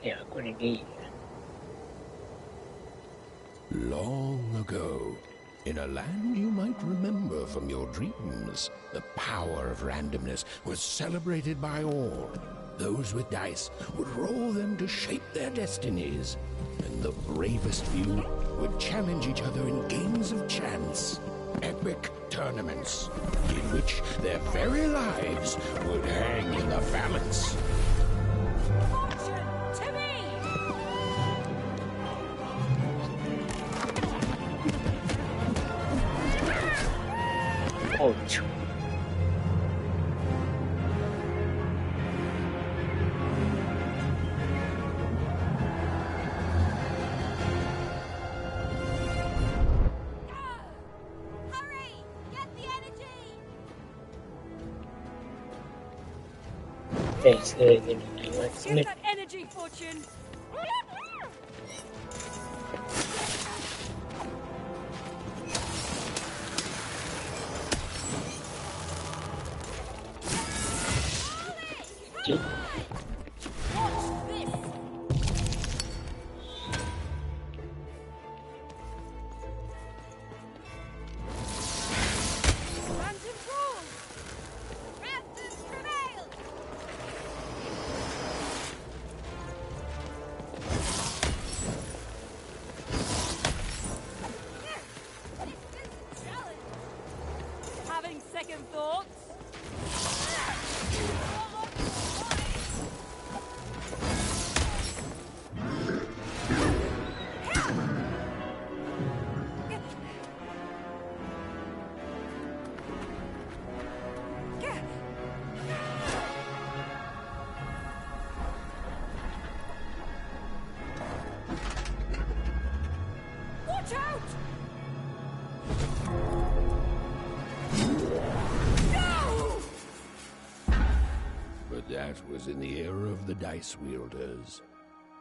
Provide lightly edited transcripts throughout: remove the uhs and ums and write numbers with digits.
Yeah, what it is. Long ago, in a land you might remember from your dreams, the power of randomness was celebrated by all. Those with dice would roll them to shape their destinies, and the bravest few would challenge each other in games of chance. Epic tournaments, in which their very lives would hang in the balance. Oh, Get that energy, Fortune! Second thoughts? Watch out! But that was in the era of the dice wielders,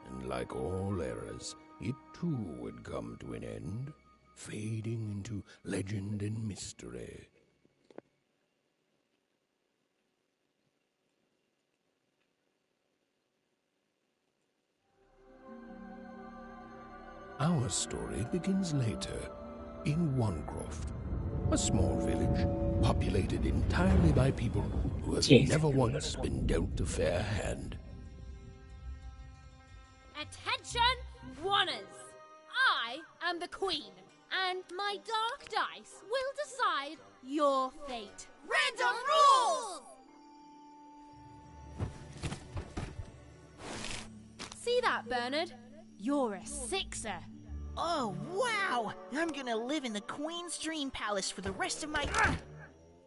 and like all eras, it too would come to an end, fading into legend and mystery. Our story begins later, in Wanecroft, a small village populated entirely by people who have never once been dealt a fair hand. Attention, Wanners! I am the Queen, and my dark dice will decide your fate. Random rules! See that, Bernard? You're a sixer. Oh, wow! I'm gonna live in the Queen's Dream Palace for the rest of my...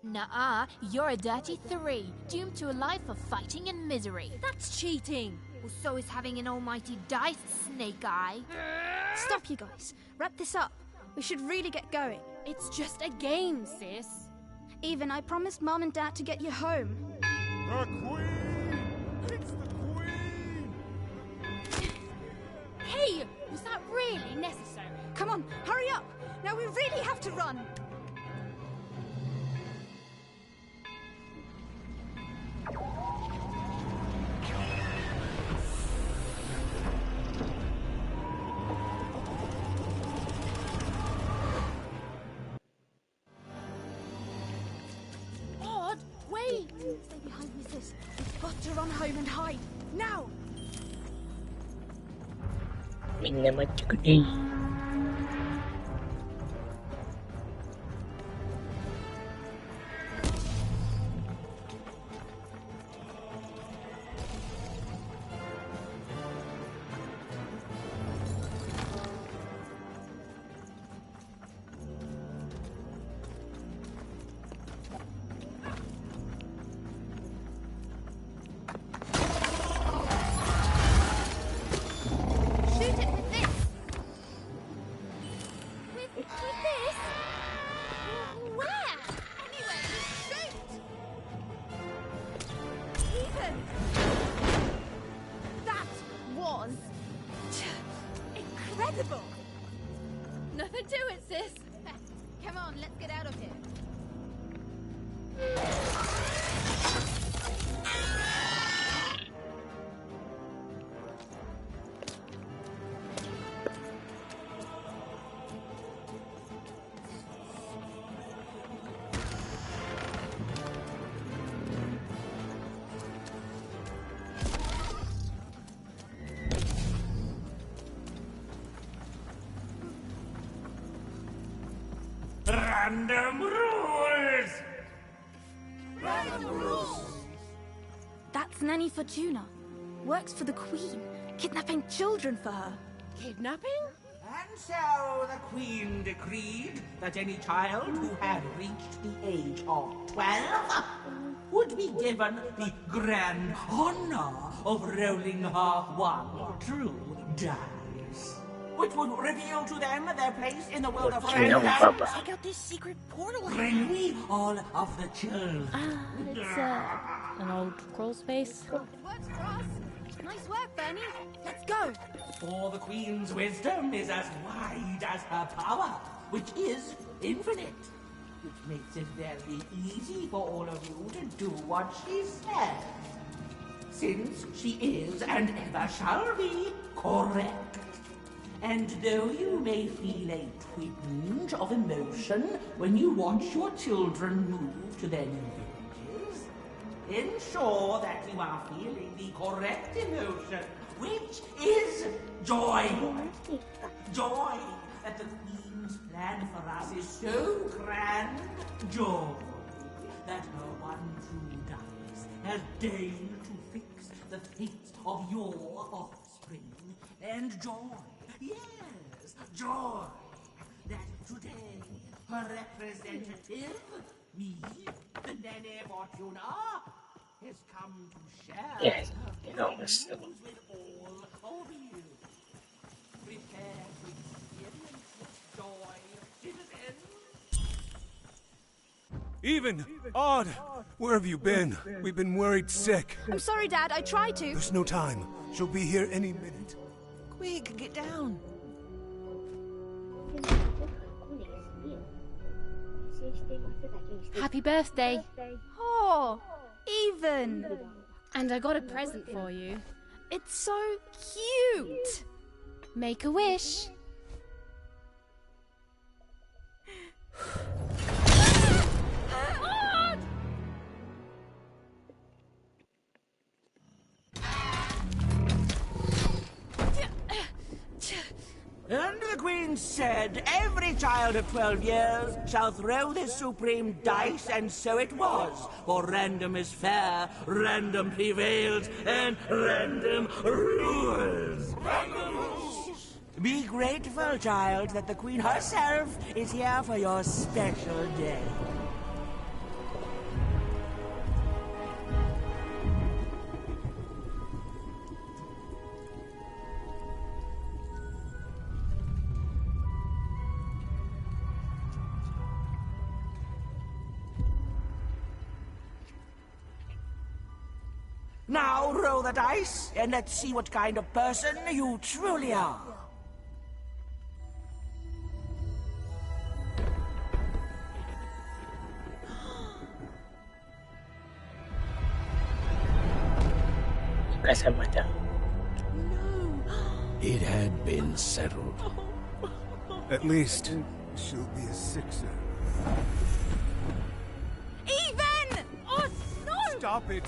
Nuh-uh, you're a dirty 3, doomed to a life of fighting and misery. That's cheating. Well, so is having an almighty dice, Snake Eye. Stop, you guys. Wrap this up. We should really get going. It's just a game, sis. Even, I promised Mom and Dad to get you home. The Queen! It's the Queen! Hey, was that really necessary? Come on, hurry up! Now we really have to run! Odd, wait! Stay behind me, sis. We've got to run home and hide. Now! Mình là mất chút đi. That was incredible. Nothing to it, sis. Come on, let's get out of here. Random rules! That's Nanny Fortuna. Works for the Queen, kidnapping children for her. Kidnapping? And so the Queen decreed that any child who had reached the age of 12 would be given the grand honor of rolling her one true dice, which would reveal to them their place in the world of You know, random. Baba. Check out this secret portal. Bring me all of the children. It's an old crawl space. Works for us. Nice work, Bernie. Let's go. For the Queen's wisdom is as wide as her power, which is infinite. Which makes it very easy for all of you to do what she says. Since she is and ever shall be correct. And though you may feel a twinge of emotion when you watch your children move to their new villages, ensure that you are feeling the correct emotion, which is joy. Joy that the Queen's plan for us is so grand. Joy that her one true dice has deigned to fix the fate of your offspring. And joy, yes, joy that today her representative, me, the Nene Fortuna, has come to share Yes, her you know, it's news with all of you. Prepare to experience this joy, citizens. Even! Odd! Where have you been? We've been worried sick. I'm sorry, Dad. I tried to. There's no time. She'll be here any minute. Quick, get down. Happy birthday. Oh, Even. And I got a present for you. It's so cute. Make a wish. And the Queen said, every child of 12 years shall throw this supreme dice, and so it was. For random is fair, random prevails, and random rules. Random rules! Be grateful, child, that the Queen herself is here for your special day. Now roll the dice, and let's see what kind of person you truly are. Casamata. It had been settled. At least, she'll be a sixer. Even! Oh, no! Stop it!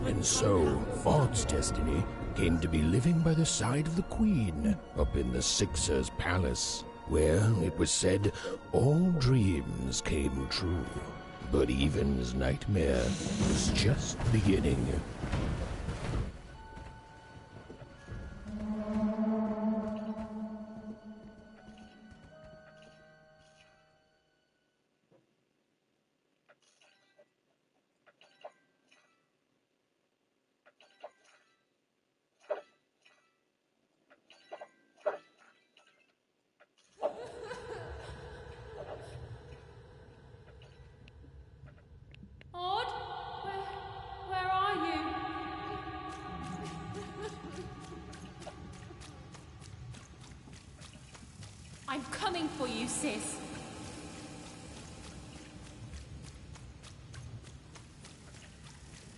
And so, Odd's destiny came to be living by the side of the Queen up in the Sixer's palace, where, it was said, all dreams came true. But Even's nightmare was just beginning. Odd? Where are you? I'm coming for you, sis.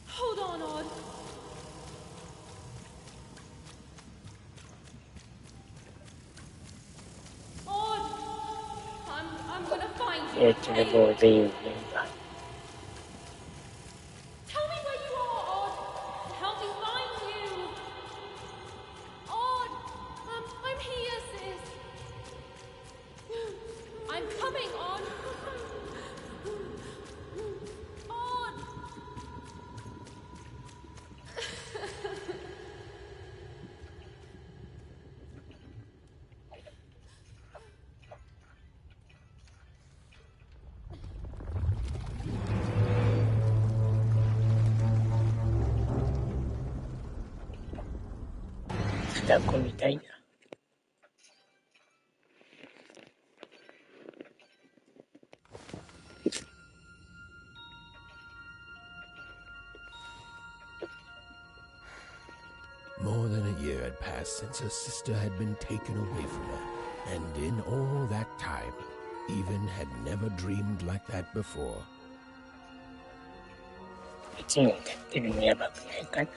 Hold on, Odd. Odd! I'm gonna find you. It's the boy baby. Tell me where you are, Odd. Help me find you. Odd! I'm here, sis. I'm coming, Odd. Odd! Tacoみたいな。More than a year had passed since her sister had been taken away from her, and in all that time, Even had never dreamed like that before. 1年経ってるのやばくないかな。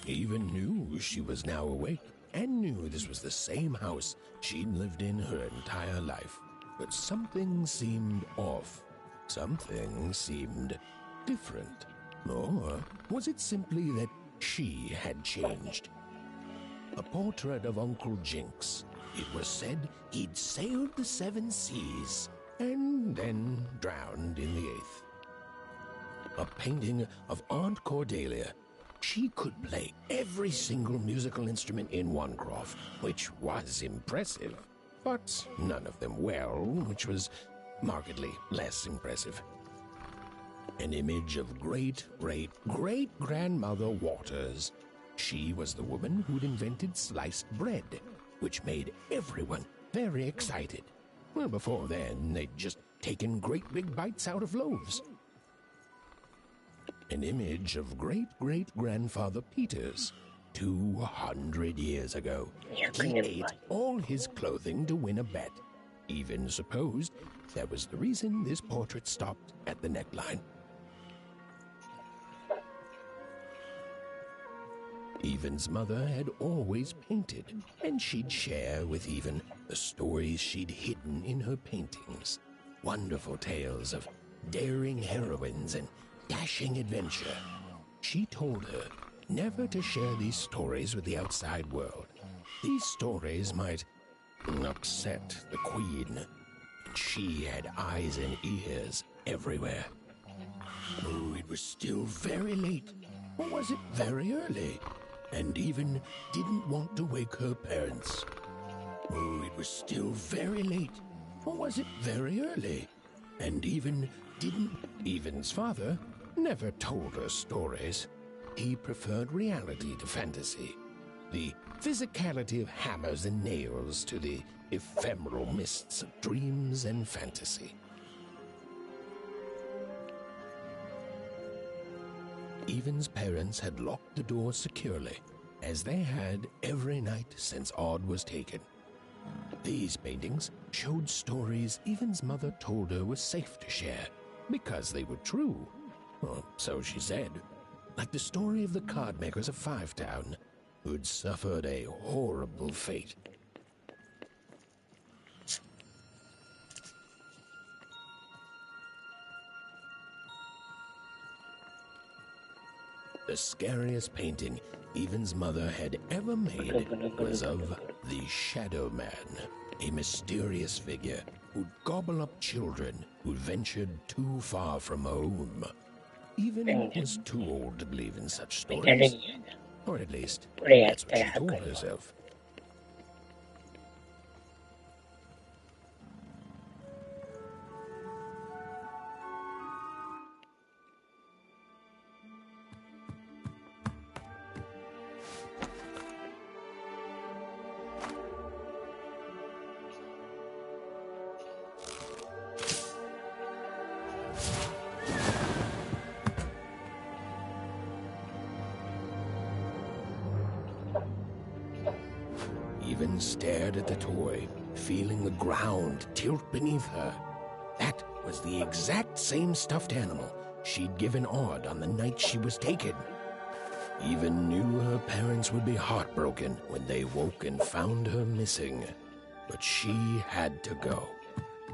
Even knew she was now awake, and knew this was the same house she'd lived in her entire life. But something seemed off. Something seemed different. Or was it simply that she had changed? A portrait of Uncle Jinx. It was said he'd sailed the 7 seas and then drowned in the 8th. A painting of Aunt Cordelia. She could play every single musical instrument in Wanecroft, which was impressive, but none of them well, which was markedly less impressive. An image of great-great-great-grandmother Waters. She was the woman who'd invented sliced bread, which made everyone very excited. Well, before then, they'd just taken great big bites out of loaves. An image of great-great-grandfather Peters, 200 years ago. He ate all his clothing to win a bet. Even supposed that was the reason this portrait stopped at the neckline. Even's mother had always painted, and she'd share with Even the stories she'd hidden in her paintings. Wonderful tales of daring heroines and dashing adventure. She told her never to share these stories with the outside world. These stories might upset the Queen. She had eyes and ears everywhere. Oh, it was still very late. Or was it very early? And Even didn't want to wake her parents. Oh, it was still very late. Or was it very early? And Even's father never told her stories. He preferred reality to fantasy. The physicality of hammers and nails to the ephemeral mists of dreams and fantasy. Even's parents had locked the door securely, as they had every night since Odd was taken. These paintings showed stories Even's mother told her was safe to share, because they were true. Or so she said. Like the story of the cardmakers of Five Town, who'd suffered a horrible fate. The scariest painting Even's mother had ever made was of the Shadow Man, a mysterious figure who'd gobble up children who'd ventured too far from home. Even was too old to believe in such stories. Or at least, that's what she told herself. Even stared at the toy, feeling the ground tilt beneath her. That was the exact same stuffed animal she'd given Odd on the night she was taken. Even knew her parents would be heartbroken when they woke and found her missing. But she had to go.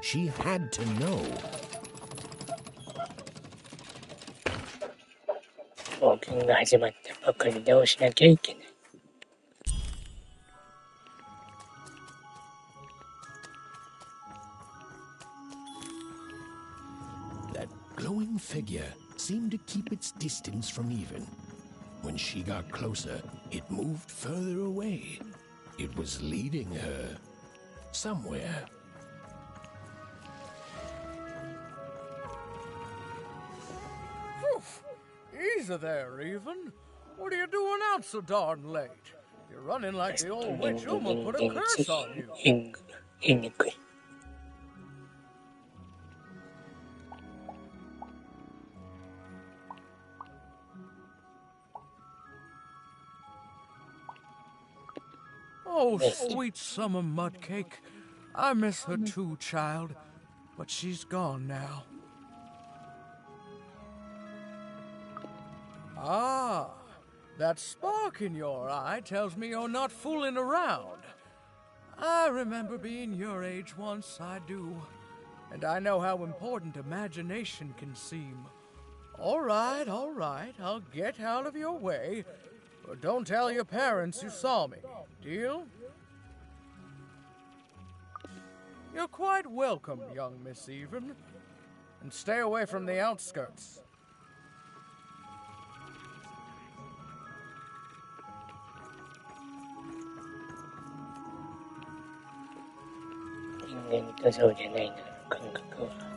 She had to know.冒険が始まったばかりでをしなきゃいけない。That glowing figure seemed to keep its distance from Even. When she got closer, it moved further away. It was leading her somewhere. Easy there, Even. What are you doing out so darn late? You're running like the old witch Uma put a curse on you. 言いにくい。Oh, sweet summer mudcake. I miss her too, child. But she's gone now. Ah, that spark in your eye tells me you're not fooling around. I remember being your age once, I do. And I know how important imagination can seem. All right, I'll get out of your way. But don't tell your parents you saw me. Deal? You're quite welcome, young Miss Even. And stay away from the outskirts.人間とそうじゃないの感覚は。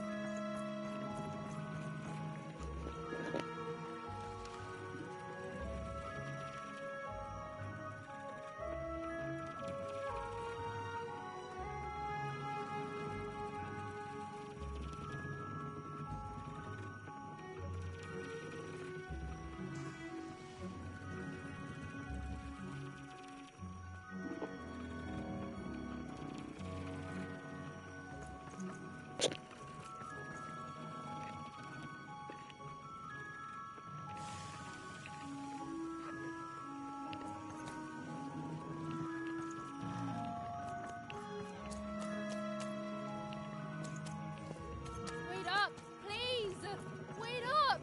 Wait up, please! Wait up!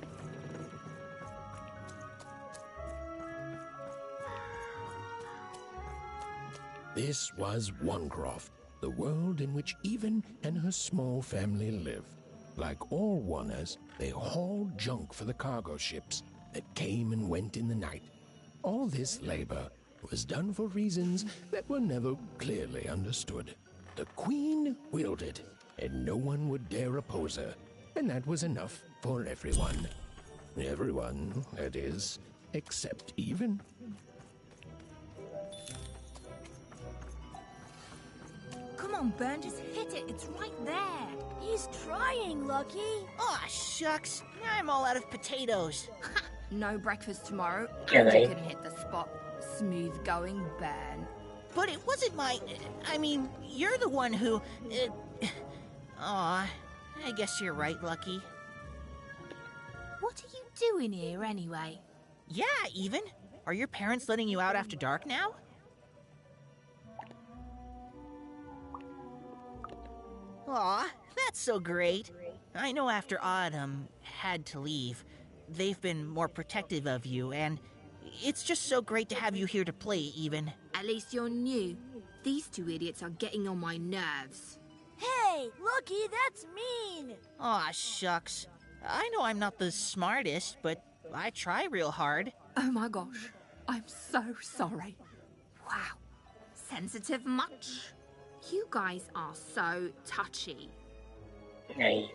This was Onecroft, the world in which Even and her small family lived. Like all Oners, they hauled junk for the cargo ships that came and went in the night. All this labor was done for reasons that were never clearly understood. The Queen willed it, and no one would dare oppose her, and that was enough for everyone. Everyone, that is, except Even. Come on, Burn, just hit it. It's right there. He's trying, Lucky. Aw, shucks. Now I'm all out of potatoes. No breakfast tomorrow, Yeah, and you right. couldn't hit the spot. Smooth going, Burn. But it wasn't my... I mean, you're the one who... Aw, I guess you're right, Lucky. What are you doing here, anyway? Yeah, Even. Are your parents letting you out after dark now? Aw, that's so great. I know after Autumn had to leave, they've been more protective of you, and it's just so great to have you here to play, Even. At least you're new. These two idiots are getting on my nerves. Hey, Lucky, that's mean. Aw, shucks. I know I'm not the smartest, but I try real hard. Oh my gosh, I'm so sorry. Wow, sensitive much? You guys are so touchy. ナイ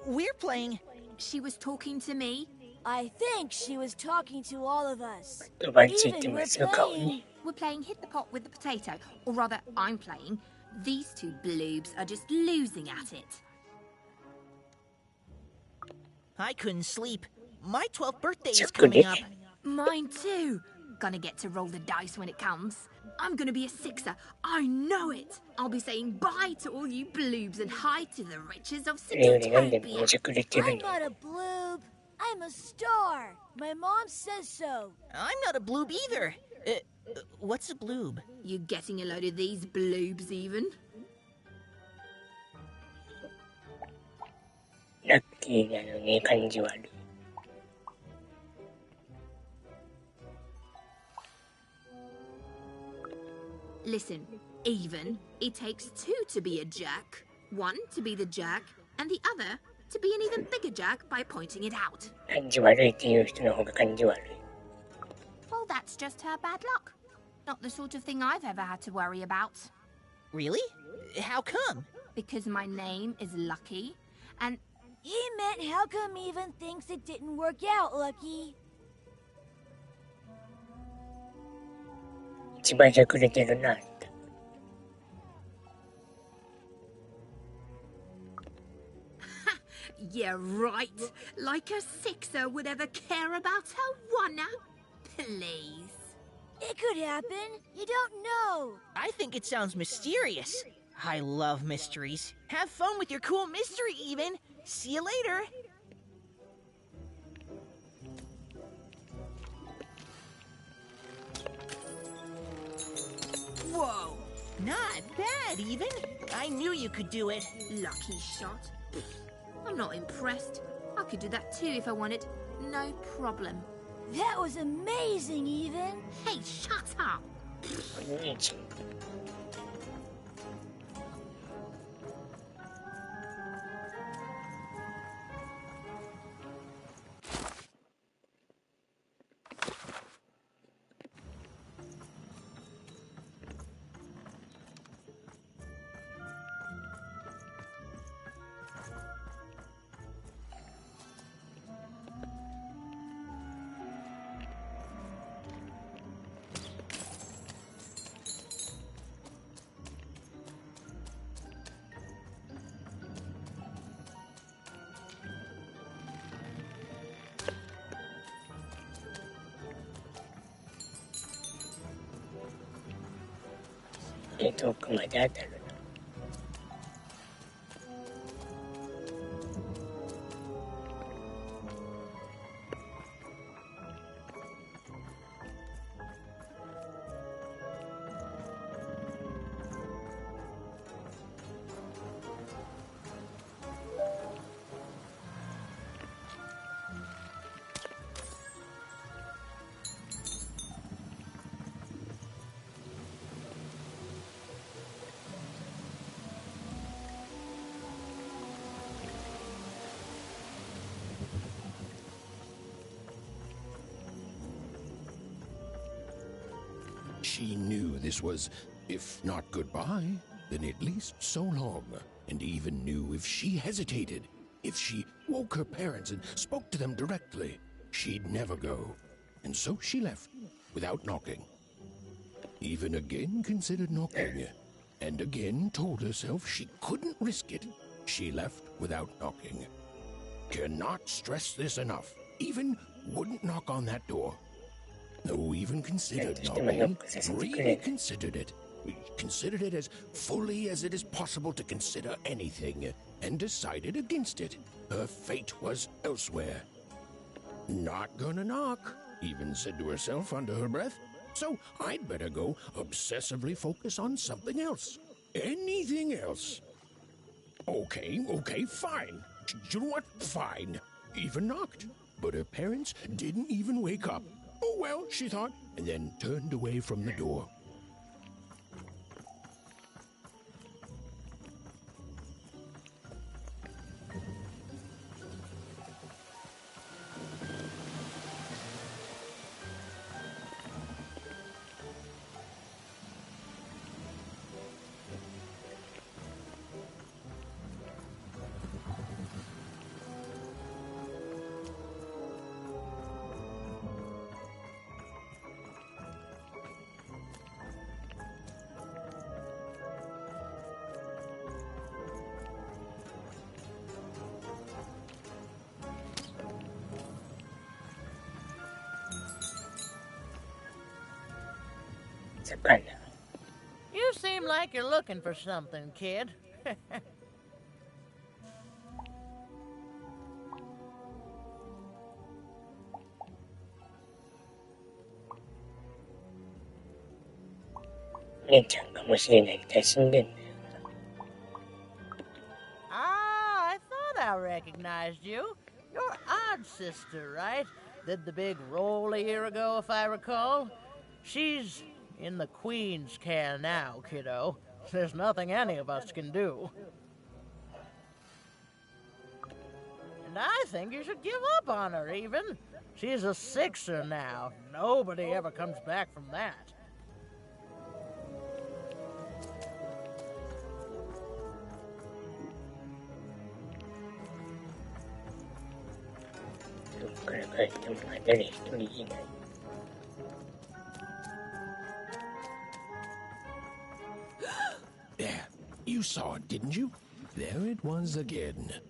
We're playing... She was talking to me. I think she was talking to all of us. 言葉について Even ま we're すよ、顔 playing. に。 We're playing Hit the Pot with the Potato. Or rather, I'm playing. These two bloobs are just losing at it. I couldn't sleep. My 12th birthday is coming up. Mine too. Gonna get to roll the dice when it comes. I'm gonna be a sixer. I know it. I'll be saying bye to all you bloobs and hi to the riches of Citytopia. I'm not a bloob. I'm a star. My mom says so. I'm not a bloob either. What's a bloob? You getting a load of these bloobs even? ラッキーなのね、感じ悪い。Listen, even, it takes two to be a jerk. One to be the jerk, and the other to be an even bigger jerk by pointing it out. 感じ悪いっていう人の方が感じ悪い。Well, that's just her bad luck. Not the sort of thing I've ever had to worry about. Really? How come? Because my name is Lucky, and... He meant how come even thinks it didn't work out, Lucky? 一番しゃくれてるな。Yeah, right. Like a sixer would ever care about her one-up. Please. It could happen. You don't know. I think it sounds mysterious. I love mysteries. Have fun with your cool mystery, Even. See you later. Whoa. Not bad, Even. I knew you could do it. Lucky shot. I'm not impressed. I could do that too if I wanted. No problem. That was amazing, Even. Hey, shut up.遠くまで当たるな。She knew this was, if not goodbye, then at least so long, and even knew if she hesitated, if she woke her parents and spoke to them directly, she'd never go. And so she left, without knocking. Even again considered knocking, and again told herself she couldn't risk it. She left without knocking. Cannot stress this enough. Even wouldn't knock on that door. No, even considered knocking. Really considered it. Considered it as fully as it is possible to consider anything, and decided against it. Her fate was elsewhere. Not gonna knock, even said to herself under her breath. So I'd better go obsessively focus on something else. Anything else. Okay, fine. You know what? Fine. Even knocked. But her parents didn't even wake up. Oh well, she thought, and then turned away from the door. 魚。You seem like you're looking for something, kid. 姉ちゃんかもしれないみたい死んでんだよ。Ah, I thought I recognized you. You're Odd Sister, right? Did the big roll a year ago, if I recall. She's in the Queen's care now, kiddo. There's nothing any of us can do. And I think you should give up on her, even. She's a sixer now. Nobody ever comes back from that. どっから帰っても誰一人いない。There, you saw it, didn't you? There it was again.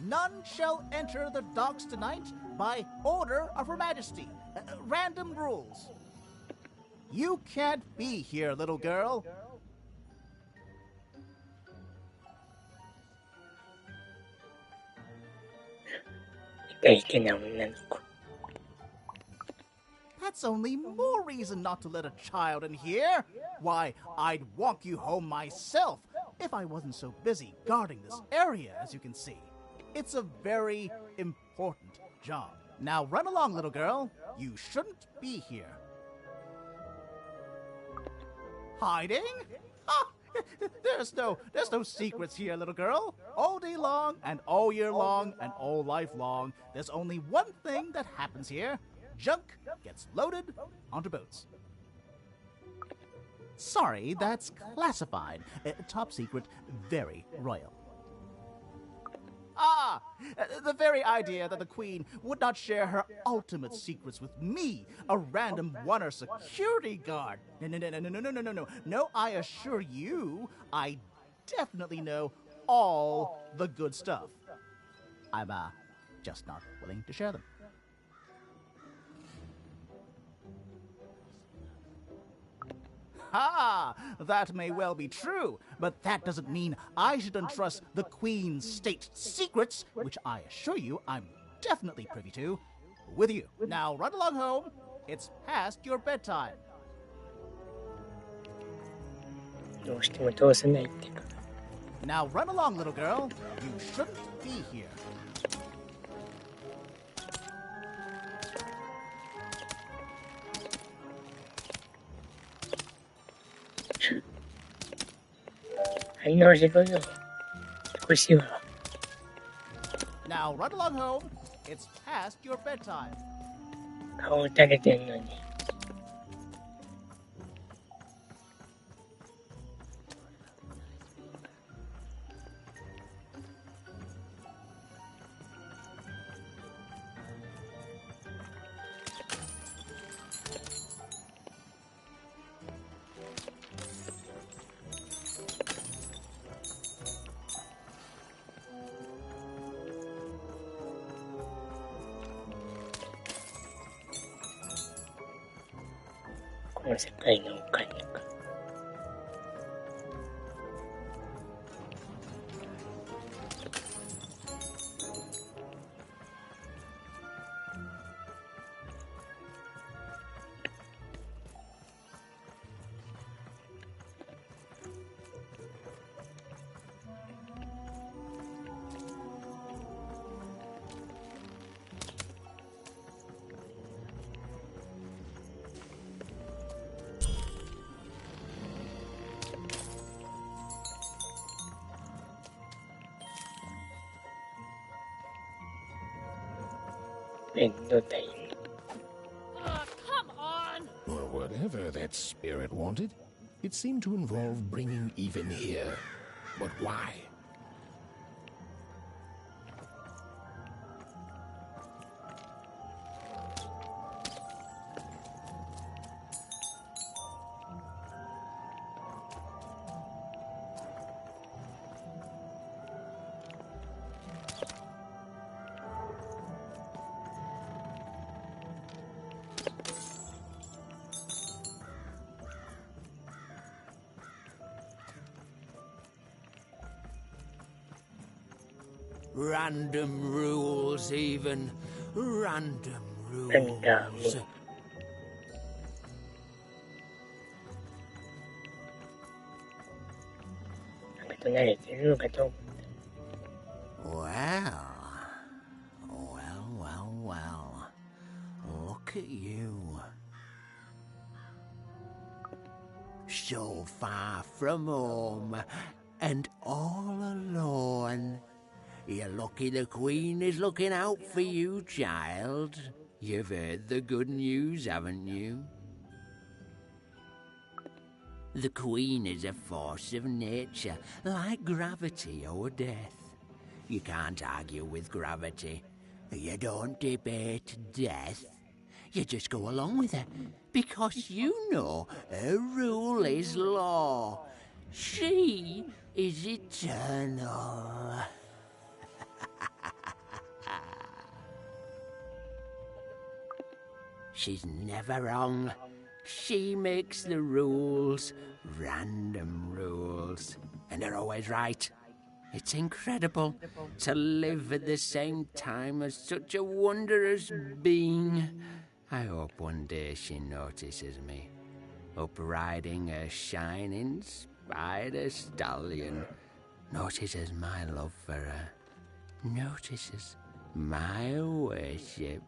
None shall enter the docks tonight by order of Her Majesty. Random rules. You can't be here, little girl. That's only more reason not to let a child in here. Why, I'd walk you home myself if I wasn't so busy guarding this area, as you can see. It's a very important job. Now run along, little girl. You shouldn't be here. Hiding? Ah, there's no secrets here, little girl. All day long and all year long and all life long, there's only one thing that happens here. Junk gets loaded onto boats. Sorry, that's classified. Top secret, very royal. Ah! The very idea that the Queen would not share her ultimate secrets with me, a random one-er security guard. No. No, I assure you, I definitely know all the good stuff. I'm, just not willing to share them. Ah, that may well be true, but that doesn't mean I should entrust the Queen's state secrets, which I assure you I'm definitely privy to, with you. Now run along home. It's past your bedtime. どうしても通せないっていうか。Now run along, little girl. You shouldn't be here. Now run along home. It's past your bedtime. 顔打たれてんのに。この世界のお金か。Come on! Well, whatever that spirit wanted, it seemed to involve bringing even here. But why? Random rules, even. Random rules. Well. Look at you. So far from home, and all alone. You're lucky the Queen is looking out for you, child. You've heard the good news, haven't you? The Queen is a force of nature, like gravity or death. You can't argue with gravity. You don't debate death. You just go along with her, because you know her rule is law. She is eternal. She's never wrong. She makes the rules, random rules, and they're always right. It's incredible to live at the same time as such a wondrous being. I hope one day she notices me, up riding a shining spider stallion, notices my love for her, notices my worship.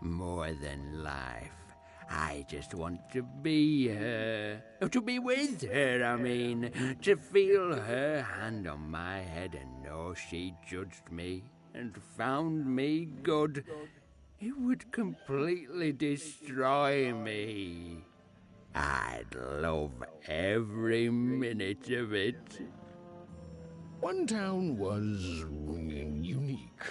More than life. I just want to be her. To be with her, I mean. To feel her hand on my head and know she judged me and found me good. It would completely destroy me. I'd love every minute of it. One town was unique.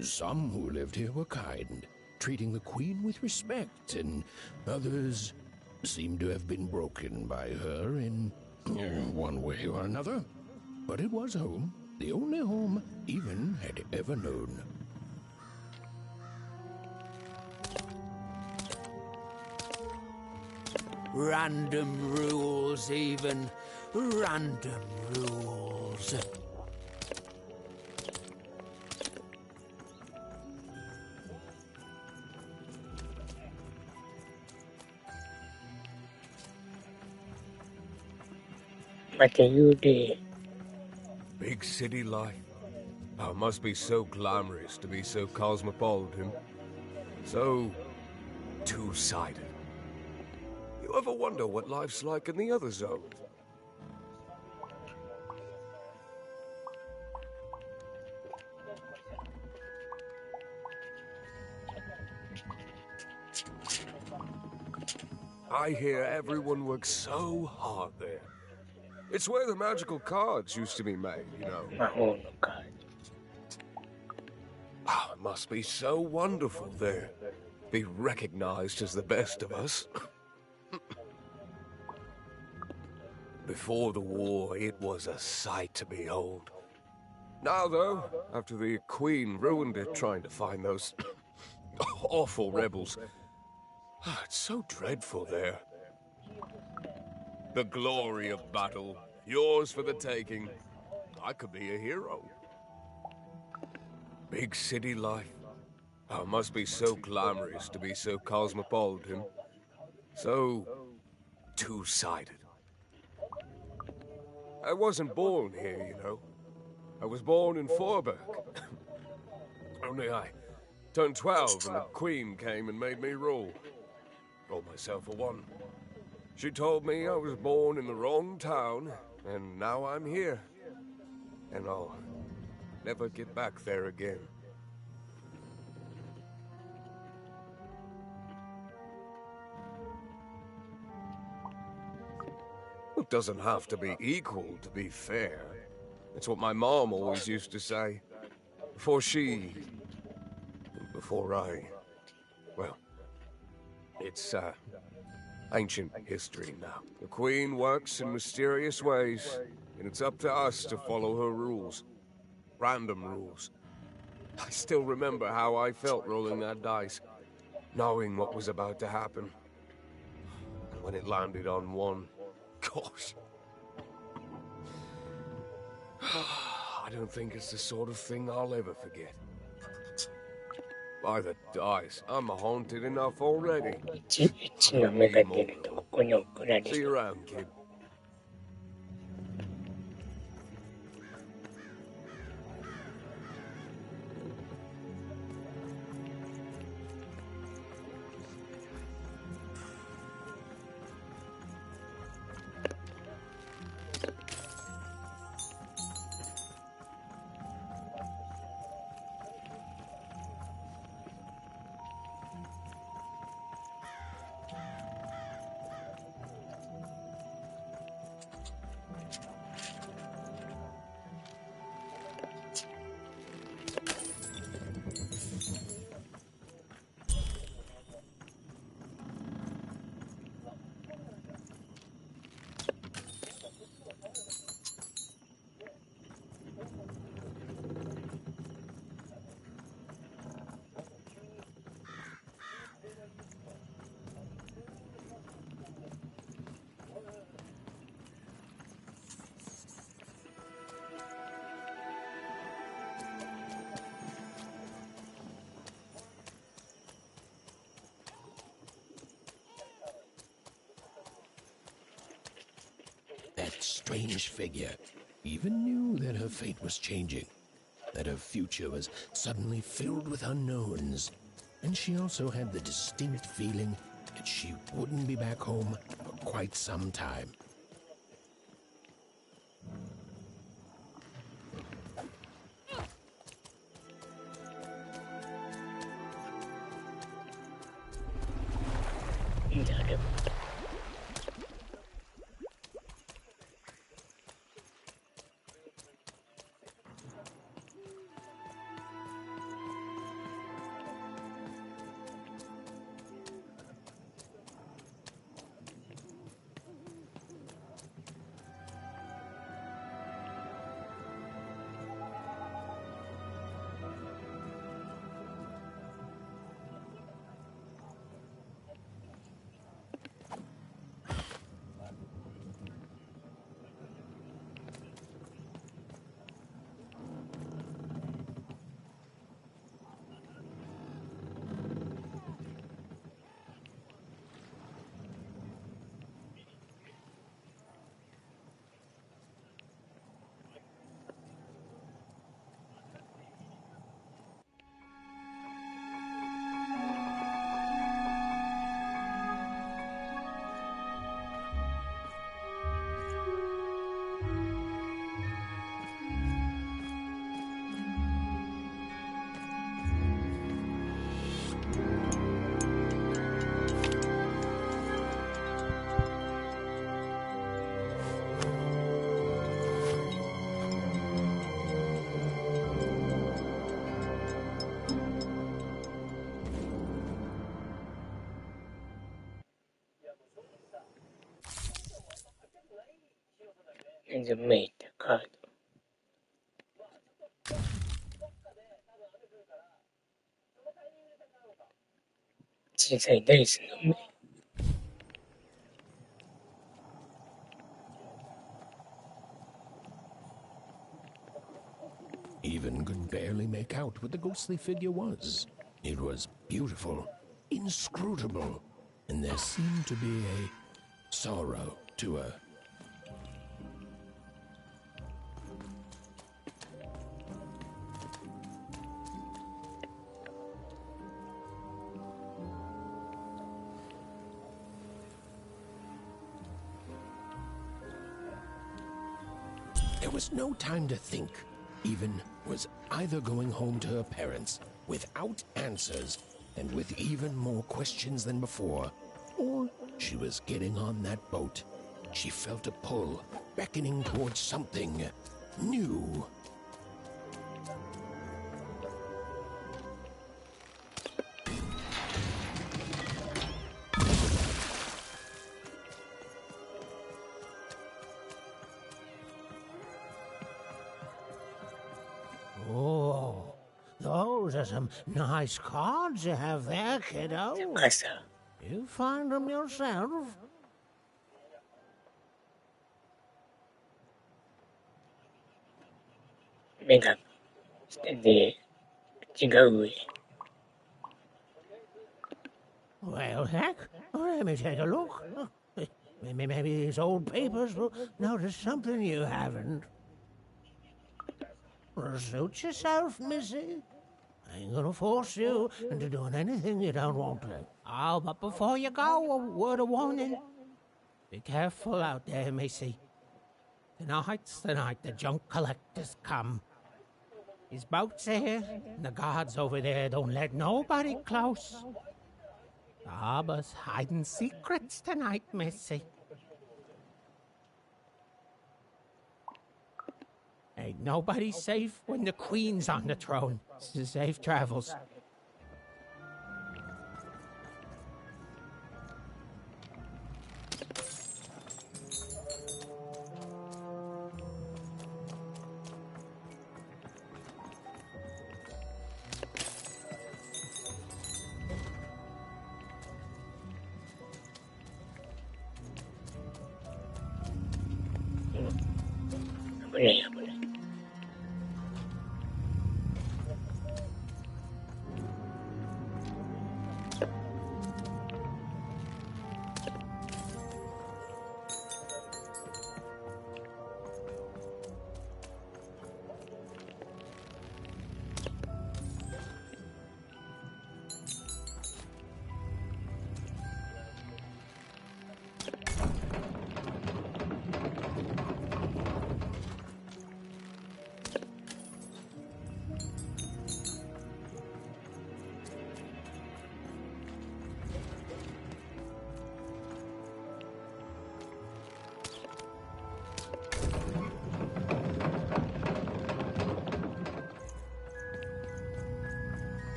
Some who lived here were kind, treating the Queen with respect, and others seemed to have been broken by her in one way or another. But it was home, the only home Even had ever known. Random rules, Even. Random rules. What do you do? Big city life. Oh, it must be so glamorous to be so cosmopolitan. So two-sided. You ever wonder what life's like in the other zone? I hear everyone works so hard there. It's where the magical cards used to be made, you know. Oh, God. Oh, it must be so wonderful there. Be recognized as the best of us. Before the war, it was a sight to behold. Now, though, after the Queen ruined it trying to find those awful rebels, it's so dreadful there. The glory of battle, yours for the taking. I could be a hero. Big city life. Oh, it must be so glamorous to be so cosmopolitan. So two-sided. I wasn't born here, you know. I was born in Forberg. Only I turned 12 and the Queen came and made me rule. Rolled myself a one. She told me I was born in the wrong town, and now I'm here. And I'll never get back there again. It doesn't have to be equal to be fair. It's what my mom always used to say. Before I... Well, it's, ancient history now. The Queen works in mysterious ways, and it's up to us to follow her rules. Random rules. I still remember how I felt rolling that dice, knowing what was about to happen. And when it landed on one, gosh, I don't think it's the sort of thing I'll ever forget. By the dice, I'm haunted enough already. 1の目が出るとここに送られ See you る。 around, kid. That strange figure even knew that her fate was changing, that her future was suddenly filled with unknowns, and she also had the distinct feeling that she wouldn't be back home for quite some time. The mate card. 小さいダイスの目。Even could barely make out what the ghostly figure was. It was beautiful, inscrutable, and there seemed to be a sorrow to her. There was no time to think. Even was either going home to her parents without answers and with even more questions than before, or she was getting on that boat. She felt a pull, beckoning towards something new. Oh, those are some nice cards you have there, kiddo. You find them yourself? 目がで違う上。Well, Zach, let me take a look. Maybe these old papers will notice something you haven't. Suit yourself, Missy. I ain't gonna force you into doing anything you don't want to. Oh, but before you go, a word of warning. Be careful out there, Missy. Tonight's the night the junk collectors come. His boat's here, and the guards over there don't let nobody close. Harbor's hiding secrets tonight, Missy. Ain't nobody safe when the Queen's on the throne. Safe travels.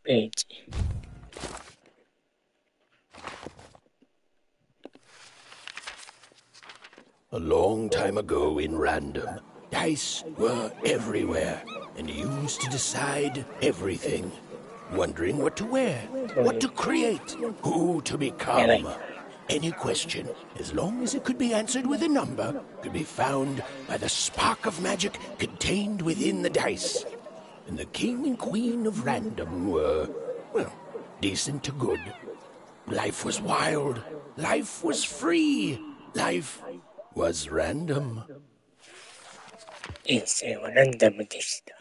page. A long time ago in Random, dice were everywhere and used to decide everything. Wondering what to wear, what to create, who to become. Any question, as long as it could be answered with a number, could be found by the spark of magic contained within the dice. And the king and queen of Random were, well, decent to good. Life was wild. Life was free. Life was random. 人生はランダムでした。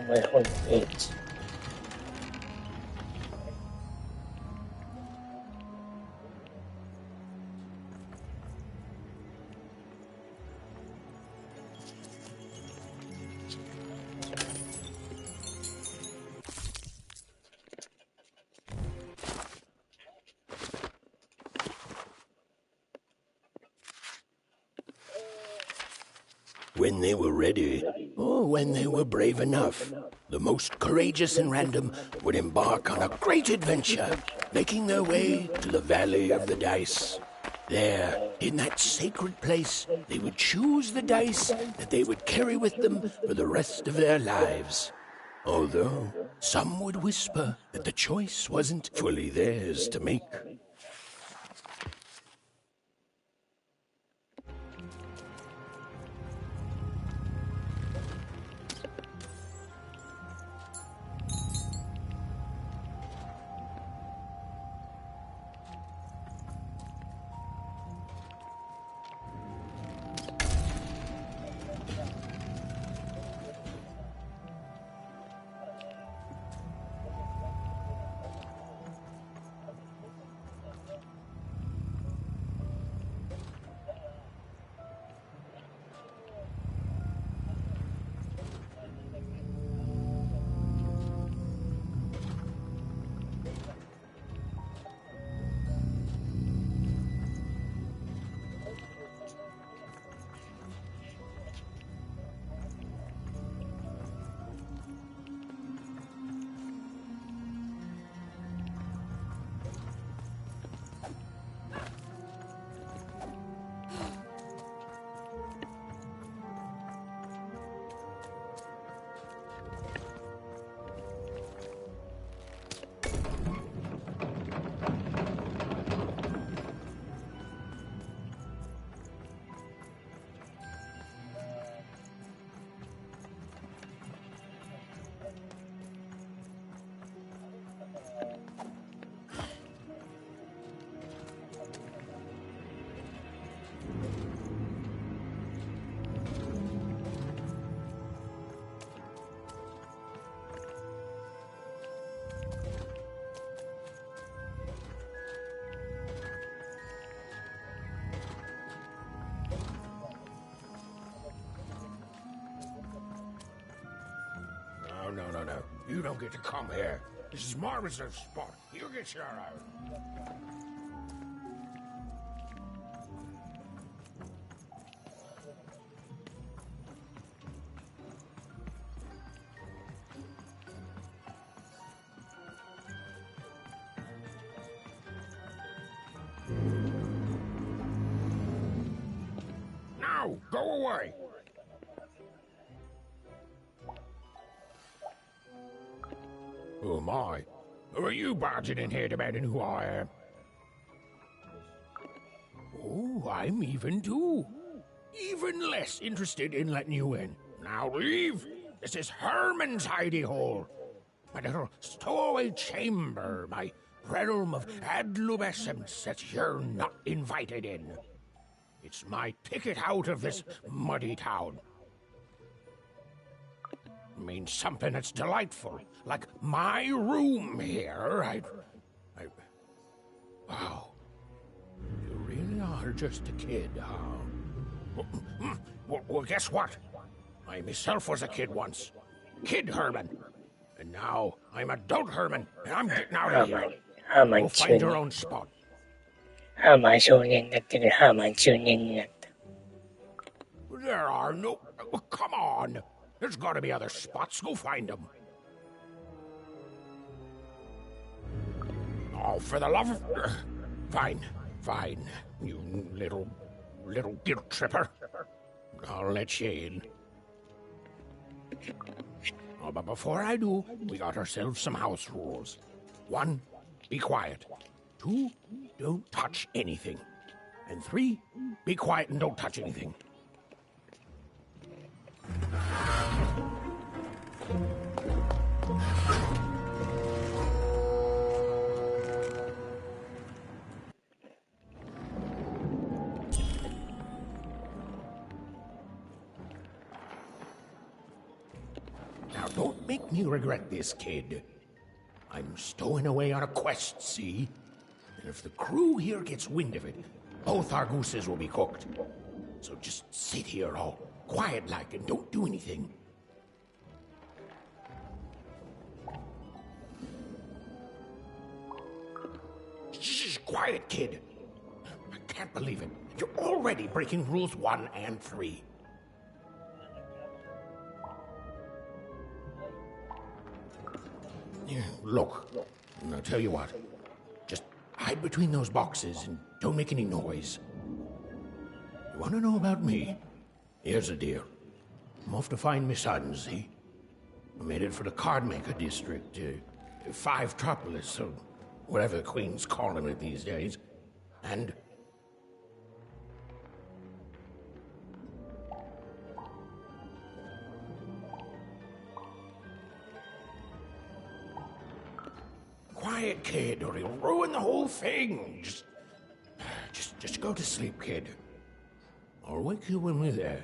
My homepage. when they were ready, or when they were brave enough, the most courageous in Random would embark on a great adventure, making their way to the Valley of the Dice. There, in that sacred place, they would choose the dice that they would carry with them for the rest of their lives. Although some would whisper that the choice wasn't fully theirs to make. No. You don't get to come here. This is my reserve spot. You get your out. Now, go away. Oh my, who are you barging in here demanding who I am? Oh, I'm even too. Even less interested in letting you in. Now leave. This is Herman's hidey hole. My little stowaway chamber, my realm of adlubescence that you're not invited in. It's my ticket out of this muddy town. Means something that's delightful, like my room here. Wow. You really are just a kid, huh? Well, guess what? I myself was a kid once. Kid Herman. And now I'm adult Herman, and I'm getting out of here. Go find your own spot. ハーマン少年だったけど、ハーマン中年になった。There are no... Come on! There's gotta be other spots. Go find them. Oh, for the love of... Fine. You little guilt tripper. I'll let you in. Oh, but before I do, we got ourselves some house rules. 1, be quiet. 2, don't touch anything. And 3, be quiet and don't touch anything. Now, don't make me regret this, kid. I'm stowing away on a quest, see? And if the crew here gets wind of it, both our gooses will be cooked. So just sit here all quiet-like and don't do anything. Shh, quiet, kid. I can't believe it. You're already breaking rules 1 and 3. Look, I'll tell you what. Just hide between those boxes and don't make any noise. You want to know about me? Here's the deal. I'm off to find my son, see? I'm headed for the Cardmaker District, 5-tropolis, or whatever the Queen's calling it these days. And... Quiet, kid, or he'll ruin the whole thing. Just go to sleep, kid. I'll wake you when we're there.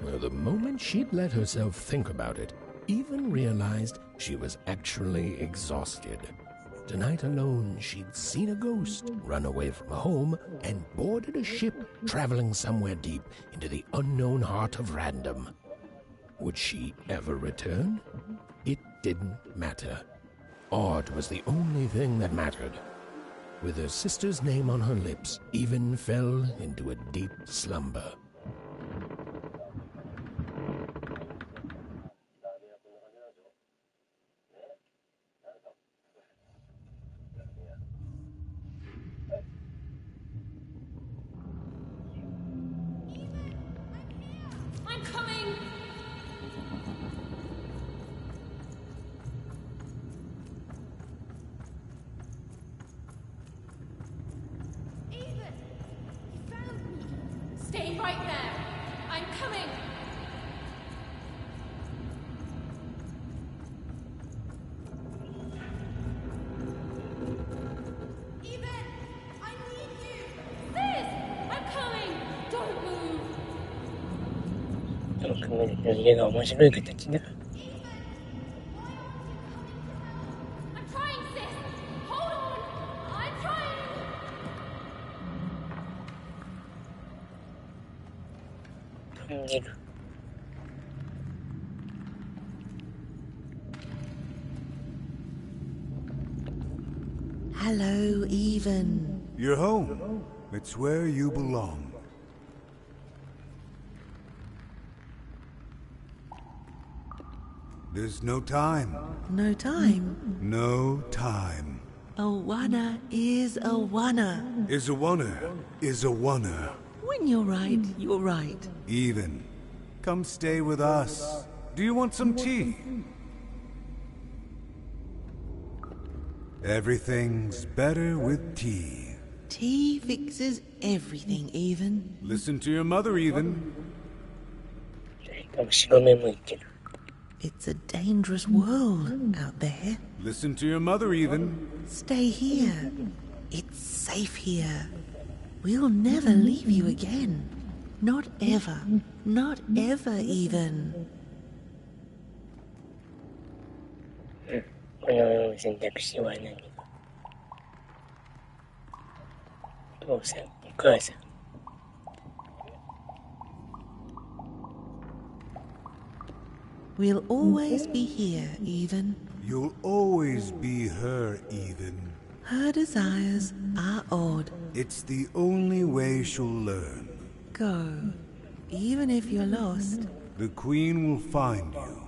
Well, the moment she'd let herself think about it, Even realized she was actually exhausted. Tonight alone, she'd seen a ghost run away from home and boarded a ship traveling somewhere deep into the unknown heart of Random. Would she ever return? It didn't matter. Odd was the only thing that mattered. With her sister's name on her lips, Even fell into a deep slumber. I'm coming! Even! You found me! Stay right there! I'm coming! Even! I need you! Sis! I'm coming! Don't move! よく見ると家が面白い形だ。I'm trying, sis! Hold on! I'm trying! Hello, Even. You're home. It's where you belong. There's no time. No time. No time. A wanna is a wanna. Is a oneer. Is a oneer. When you're right, you're right. Even. Come stay with us. Do you want some tea? Everything's better with tea. Tea fixes everything, Even. Listen to your mother, Even. 後ろ目向いてる。 It's a dangerous world out there. Listen to your mother, Even. Stay here. It's safe here. We'll never leave you again. Not ever. Not ever, Even. この選択肢は何？お父さん、お母さん。We'll always be here, Even. You'll always be her, Even. Her desires are odd. It's the only way she'll learn. Go. Even if you're lost. The Queen will find you.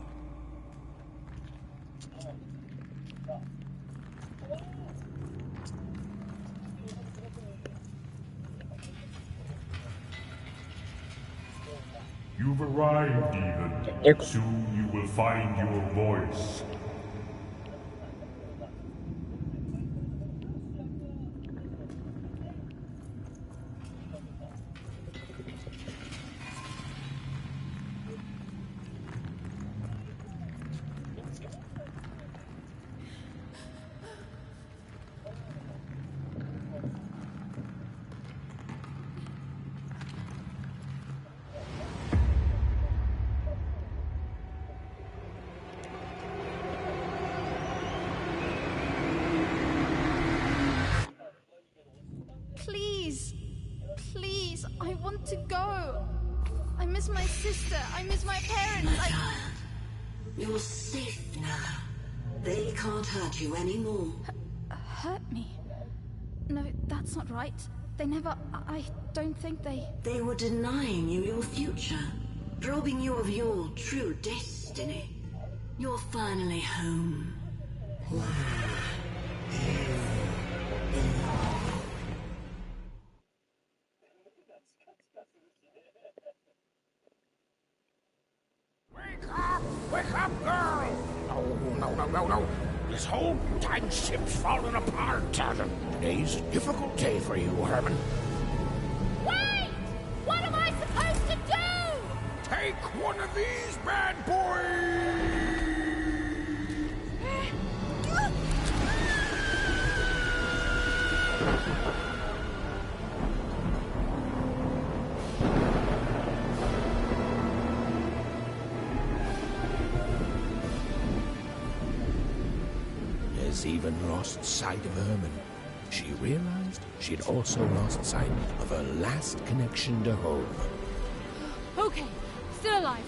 You've arrived, Even. Soon you will find your voice. Please! Please! I want to go! I miss my sister! I miss my parents! You're safe now. They can't hurt you anymore. hurt me. No, that's not right. They never... I don't think they... They were denying you your future, robbing you of your true destiny. You're finally home. Wake up, girl! No. This whole time ship's falling apart. Today's a difficult day for you, Herman. Wait! What am I supposed to do? Take one of these bad boys! Has even lost sight of Herman. She realized she'd also lost sight of her last connection to home. Okay, still alive.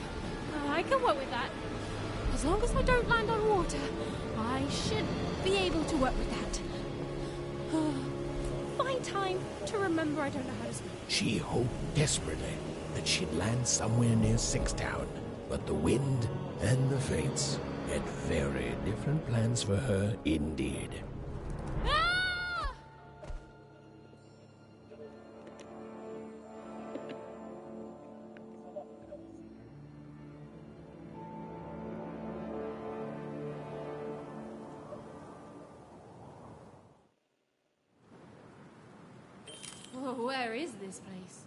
I can work with that. As long as I don't land on water, I should be able to work with that. Find time to remember I don't know how to swim. She hoped desperately that she'd land somewhere near Sixtown, but the wind and the fates had very different plans for her indeed. Oh, where is this place?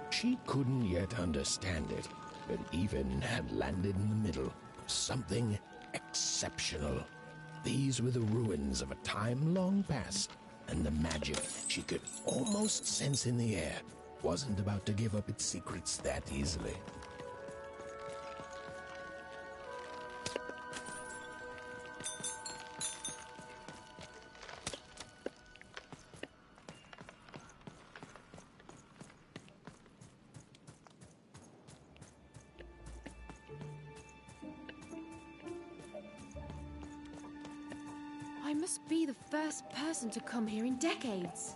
She couldn't yet understand it, but even had landed in the middle of something exceptional. These were the ruins of a time long past, and the magic she could almost sense in the air wasn't about to give up its secrets that easily. I must be the first person to come here in decades.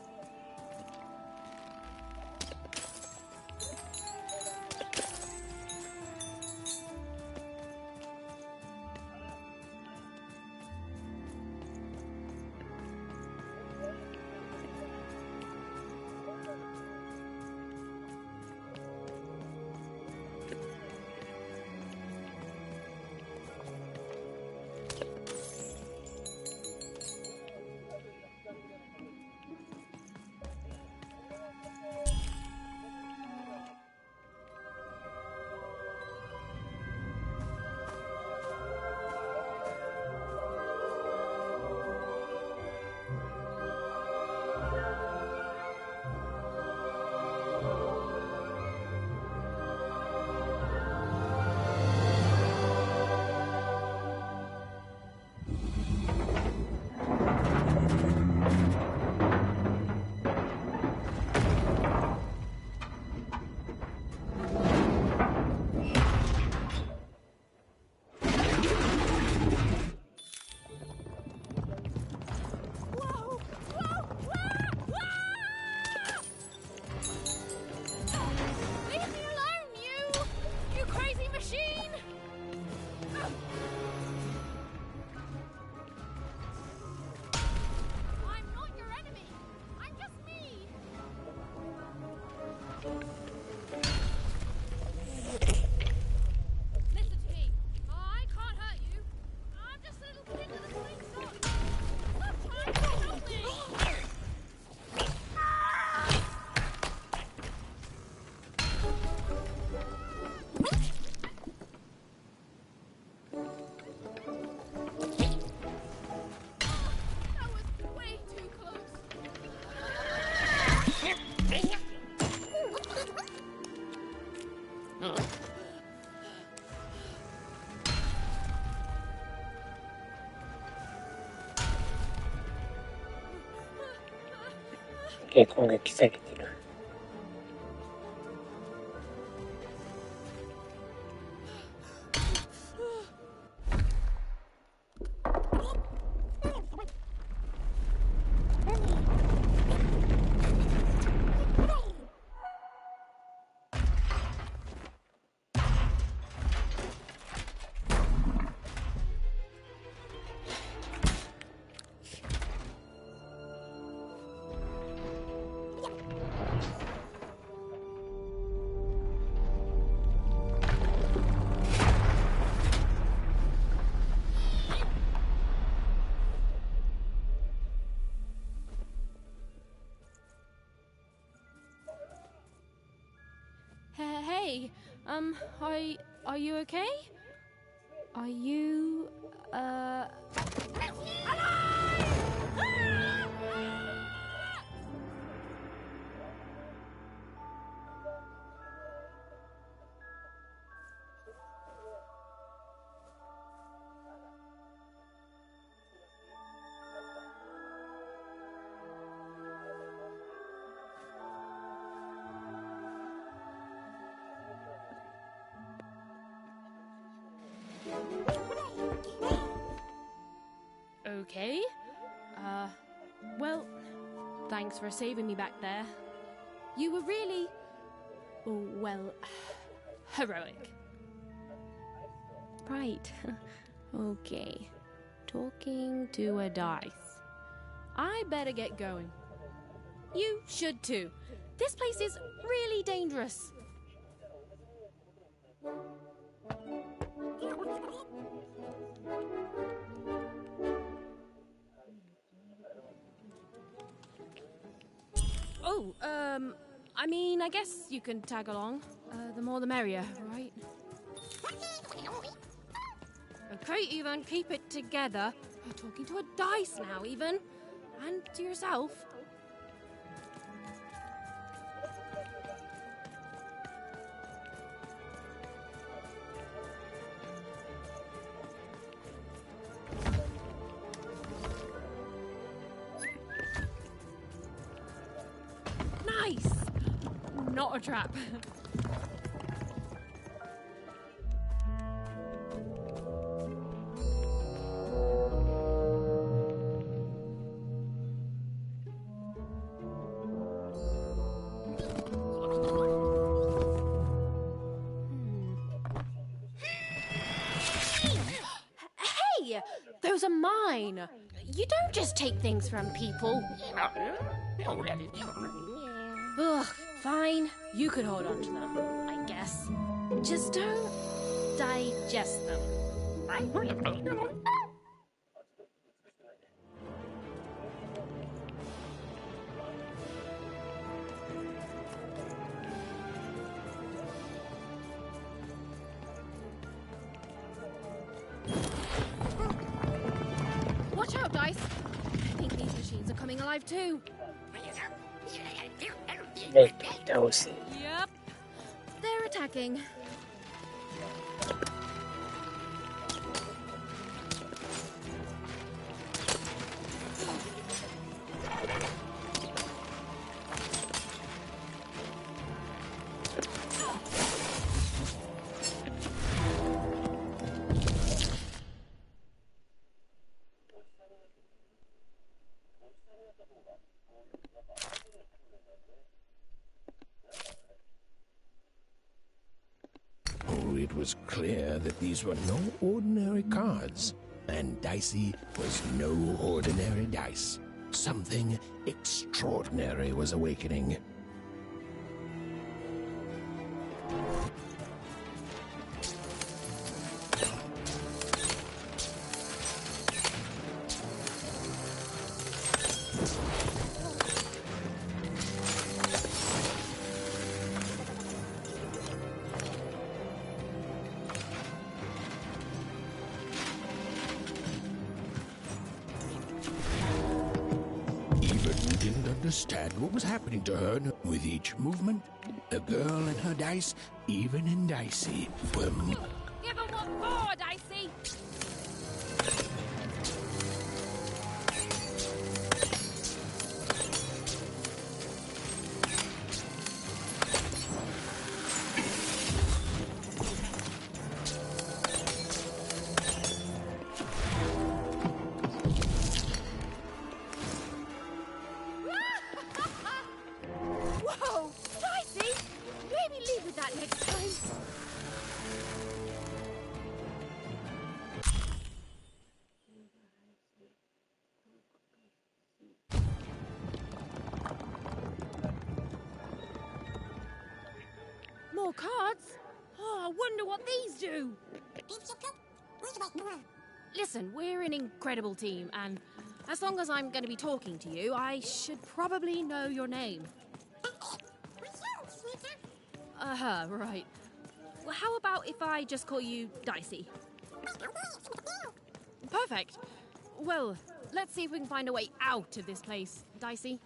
で攻撃されてる。Hey, are you okay? Are you, okay? Well, thanks for saving me back there. You were really, well, heroic. Right. Okay. Talking to a dice. I better get going. You should too. This place is really dangerous. Oh, I mean, I guess you can tag along. The more the merrier, right? Okay, Ethan, keep it together. You're talking to a dice now, Ethan. And to yourself. Nice! Not a trap. Hey! Those are mine! You don't just take things from people. Ugh, fine. You could hold on to them, I guess. Just don't digest them. Watch out, Dice. I think these machines are coming alive too. Yep. They're attacking. It was clear that these were no ordinary cards, and Dicey was no ordinary dice. Something extraordinary was awakening. Understand what was happening to her with each movement. The girl and her dice, even in Dicey, were... Give her what for, Dicey! cards? Oh, I wonder what these do. Listen, we're an incredible team, and as long as I'm going to be talking to you, I should probably know your name. Right. Well, how about if I just call you Dicey? Perfect. Well, let's see if we can find a way out of this place, Dicey.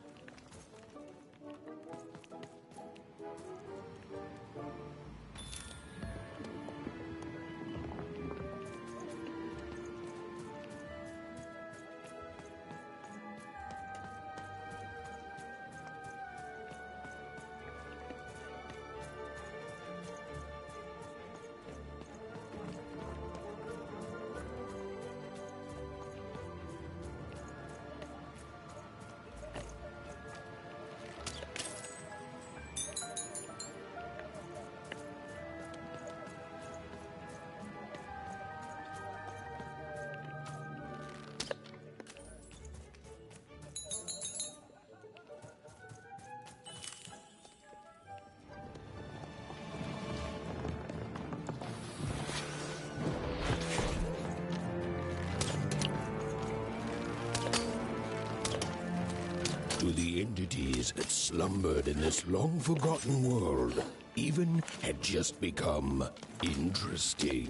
To the entities that slumbered in this long-forgotten world, even had just become interesting.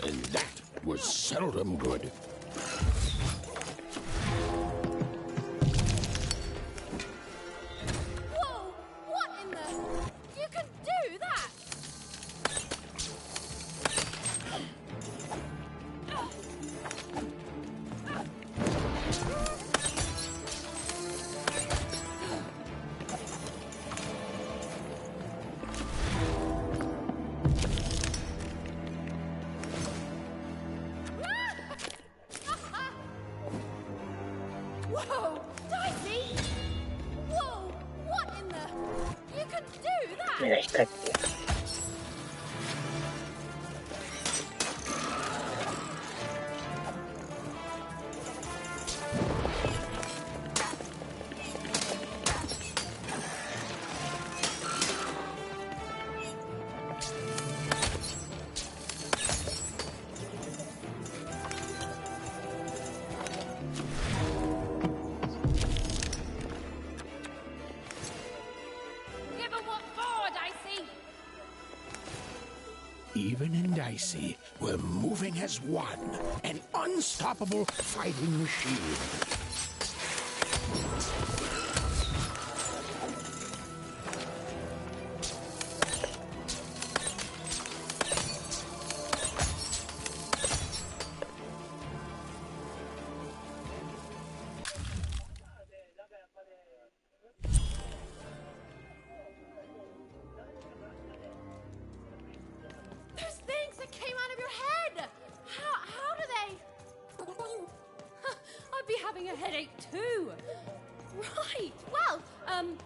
And that was seldom good. Whoa! What in the... You can do that! Whoa! Dicey! Whoa! What in the... You can do that! 目が光って。Give 'em what for, Dicey! Even and Dicey were moving as one, an unstoppable fighting machine. Those things that came out of your head! How do they... I'd be having a headache too. Right. Well,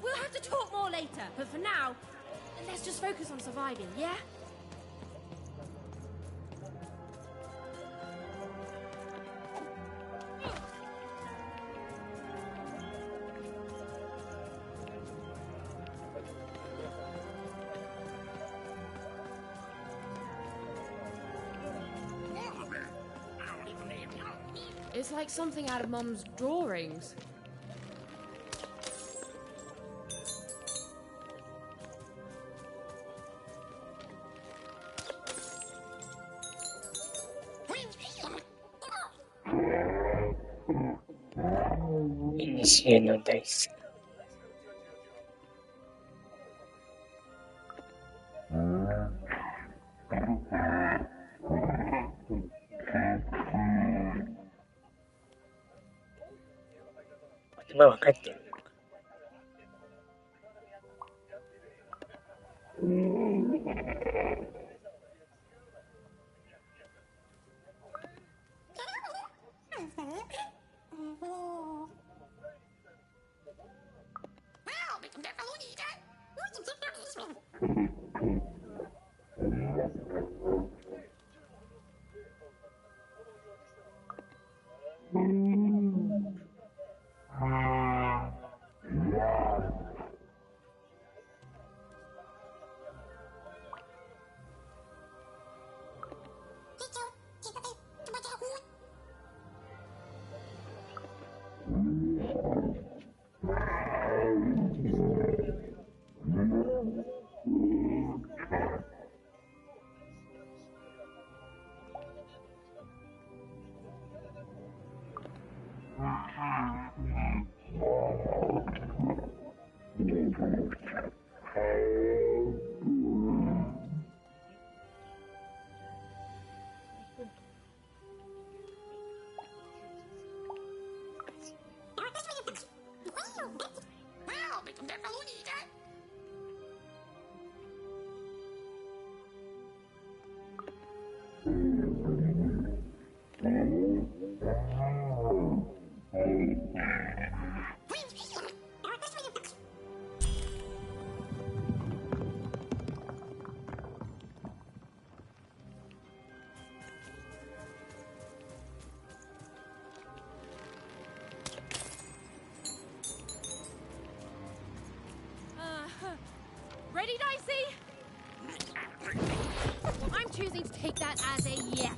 we'll have to talk more later. But for now, let's just focus on surviving, yeah? It's like something out of Mum's drawings. Inicieのダイス。言葉分かってるのか。Ready, Dicey? I'm choosing to take that as a yes.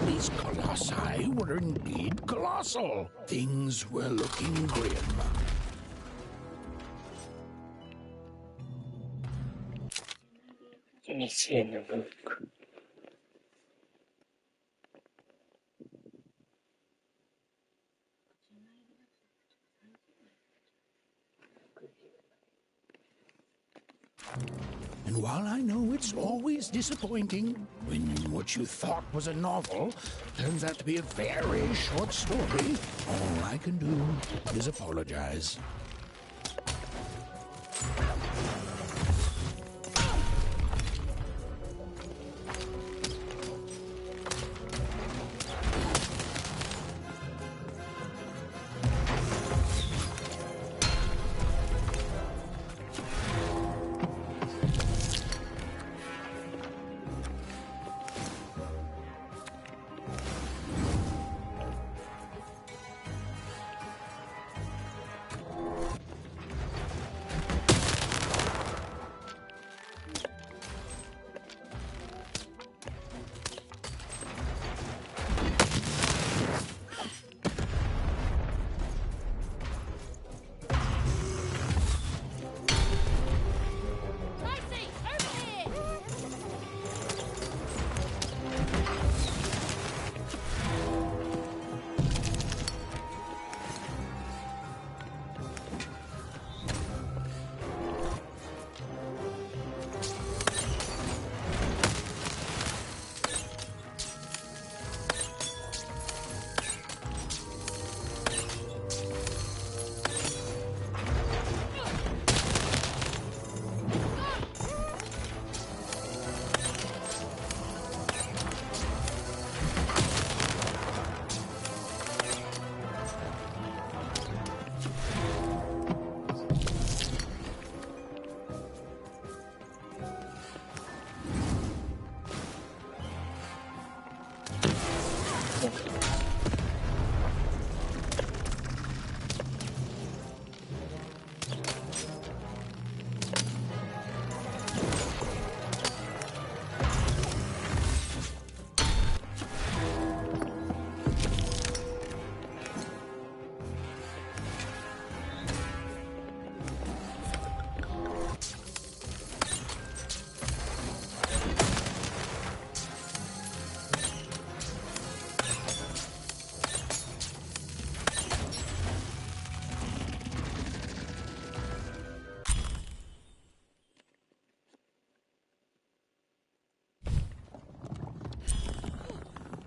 These colossi were indeed colossal. Things were looking grim. Initiate the book. And while I know it's always disappointing when what you thought was a novel turns out to be a very short story, all I can do is apologize.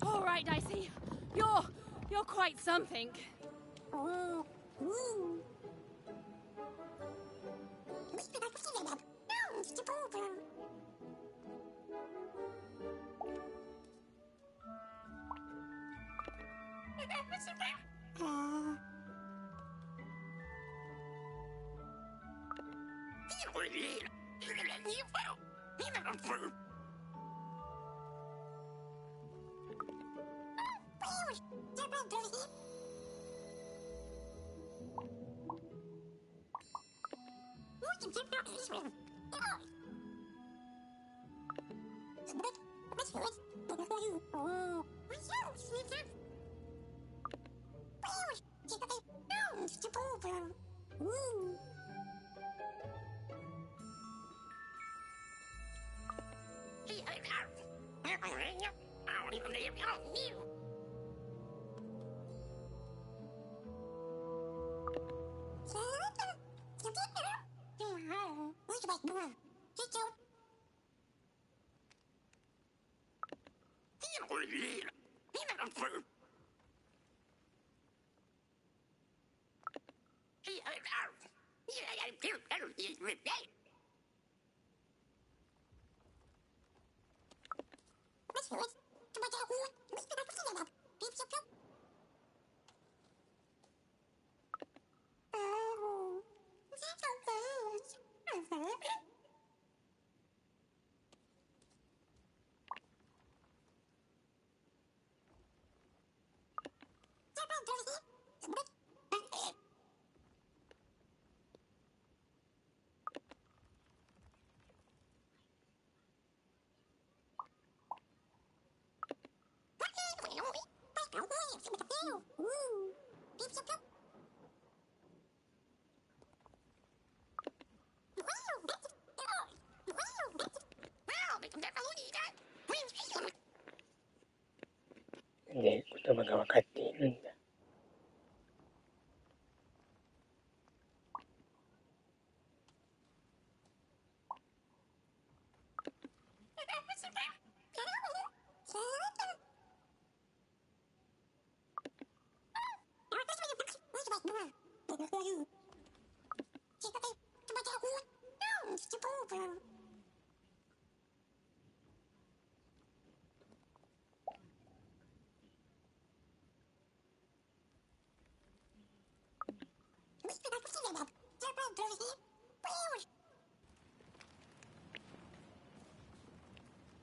All right, Dicey. You're quite something.で、言葉が分かっているんだ。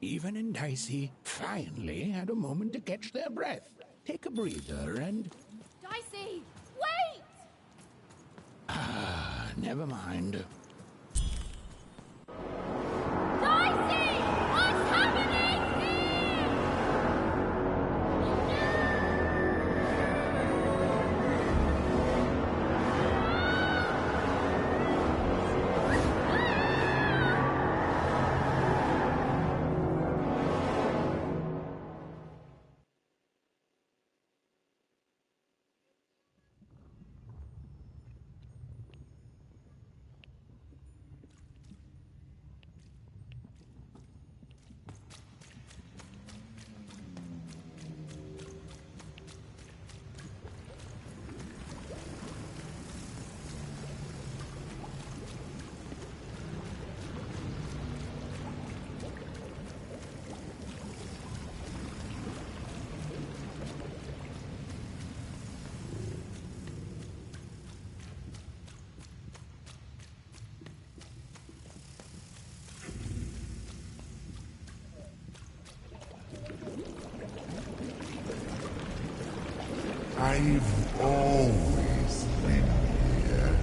Even and Dicey finally had a moment to catch their breath, take a breather, and... Dicey, wait! Ah, never mind. Dicey! What's happening I've always been here.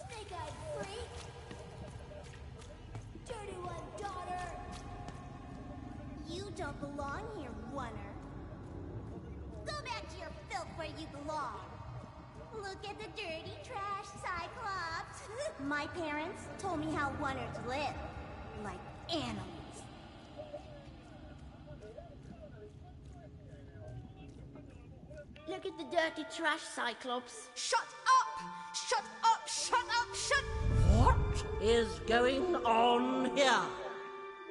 Snake-eyed freak! Dirty one, daughter! You don't belong here, Oner. Go back to your filth where you belong. Look at the dirty trash, Cyclops. My parents told me how Oners live. Like animals. Look at the dirty trash, Cyclops. Shut up! Shut up! Shut up! Shut... What is going on here?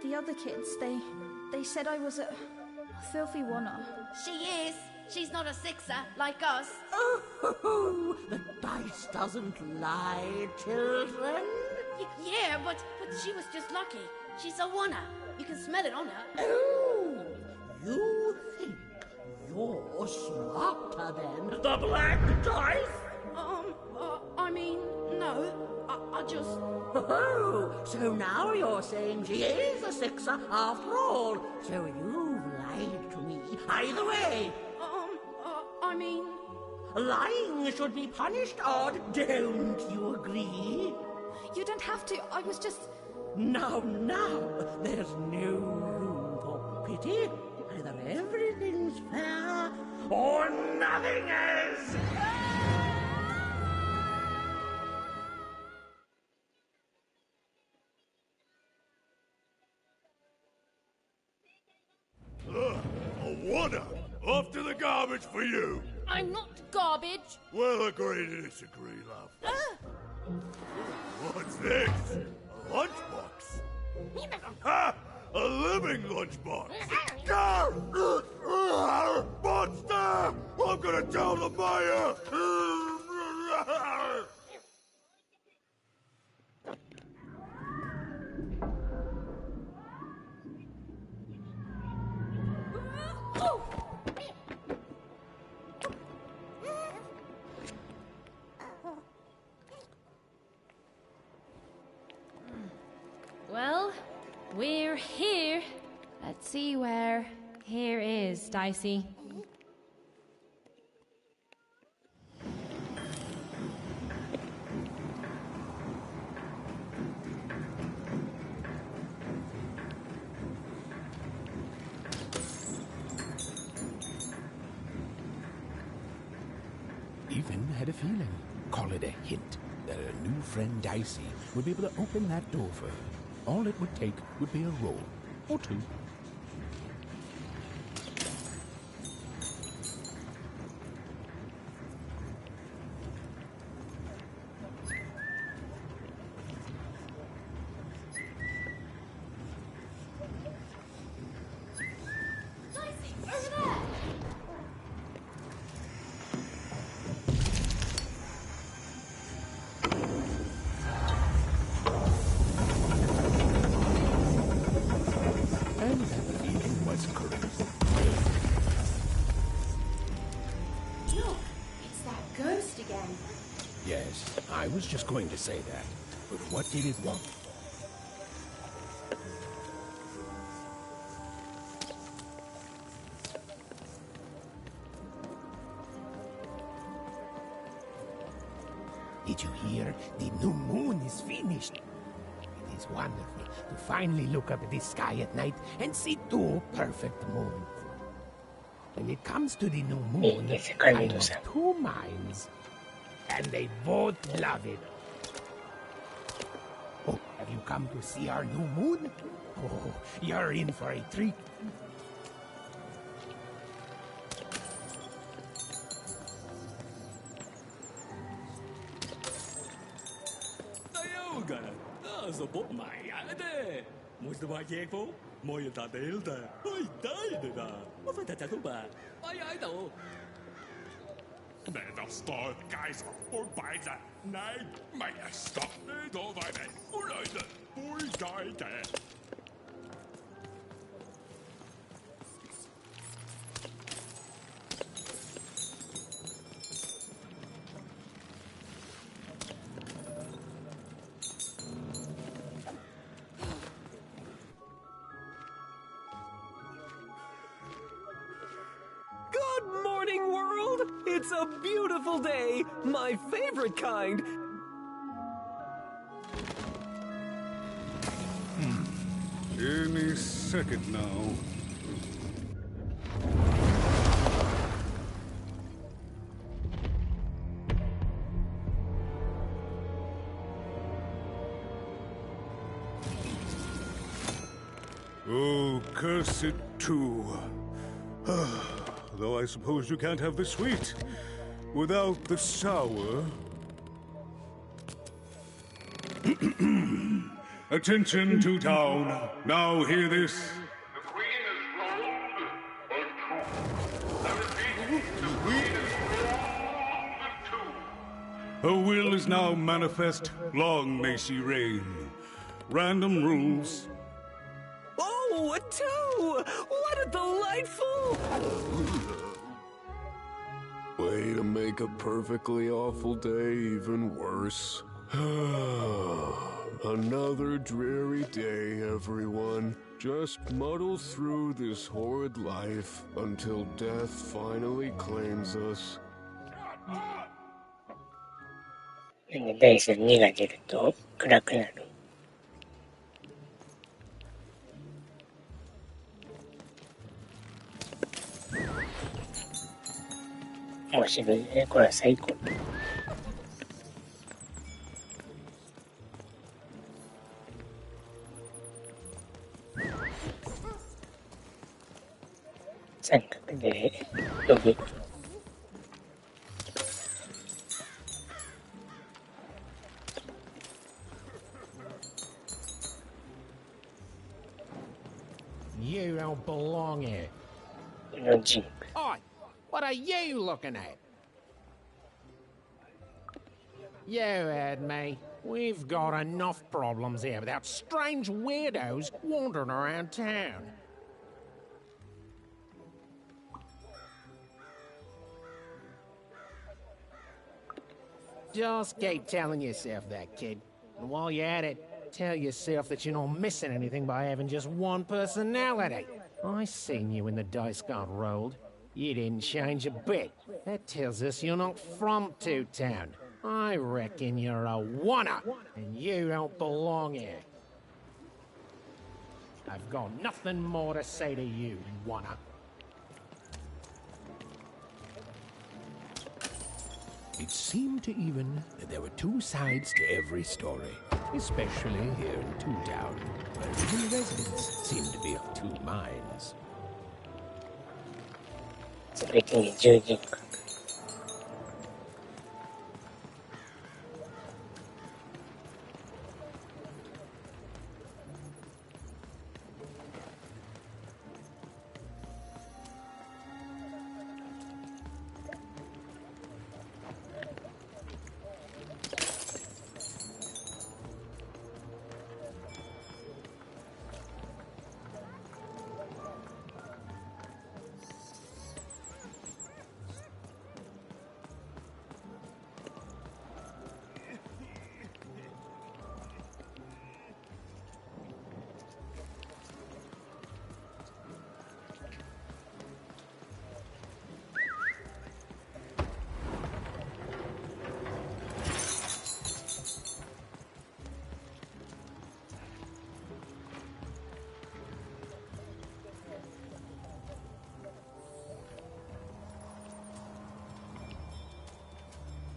The other kids, they said I was a filthy Oner. She is. She's not a sixer like us. Oh, the dice doesn't lie, children. Yeah, but she was just lucky. She's a Oner. You can smell it on her. Oh, you think you're smarter than the black dice? I mean, no. I just... Oh, so now you're saying she is a sixer after all. So you've lied to me. Either way. I mean... Lying should be punished, Odd. Don't you agree? You don't have to. I was just... Now, there's no room for pity. Either everything's fair or nothing is. A Oner! Off to the garbage for you! I'm not garbage. We'll agree to disagree, love. What's this? A lunchbox? Ha! A living lunchbox! Monster! I'm gonna tell the mayor! Well, we're here. Let's see where here is, Dicey. Even had a feeling, call it a hint, that her new friend Dicey would be able to open that door for her. All it would take would be a roll or two. Yes, I was just going to say that. But what did it want? Did you hear? The new moon is finished. It is wonderful to finally look up at the sky at night and see two perfect moons. When it comes to the new moon, I have two minds. And they both love it. Oh, have you come to see our new moon? Oh, you're in for a treat. Mẹ đọc store cái sọc bốn bài ra. Này, mày là stop đi đồ vài này. Ôi lời đời, ôi trời trẻ. It's a beautiful day, my favorite kind. Any second now. Oh, curse it too. Though I suppose you can't have the sweet without the sour. Attention to town. Now hear this. The Queen is rolled a 2. I repeat, the Queen is rolled a 2. Her will is now manifest. Long may she reign. Random rules. Oh, a 2! What a delightful... Way to make a perfectly awful day even worse. Another dreary day, everyone. Just muddle through this horrid life until death finally claims us. ダイス2が出ると暗くなる。面白いね。これはサイコロ。三角で呼ぶ。You don't belong here. No jink. Oi, what are you looking at? You heard me. We've got enough problems here without strange weirdos wandering around town. Just keep telling yourself that, kid. And while you're at it, tell yourself that you're not missing anything by having just one personality. I seen you when the dice got rolled. You didn't change a bit. That tells us you're not from Two-Town. I reckon you're a oner, and you don't belong here. I've got nothing more to say to you, oner. It seemed to even that there were two sides to every story, especially here in Two-Town, where even residents seem to be of two minds. それに十人格。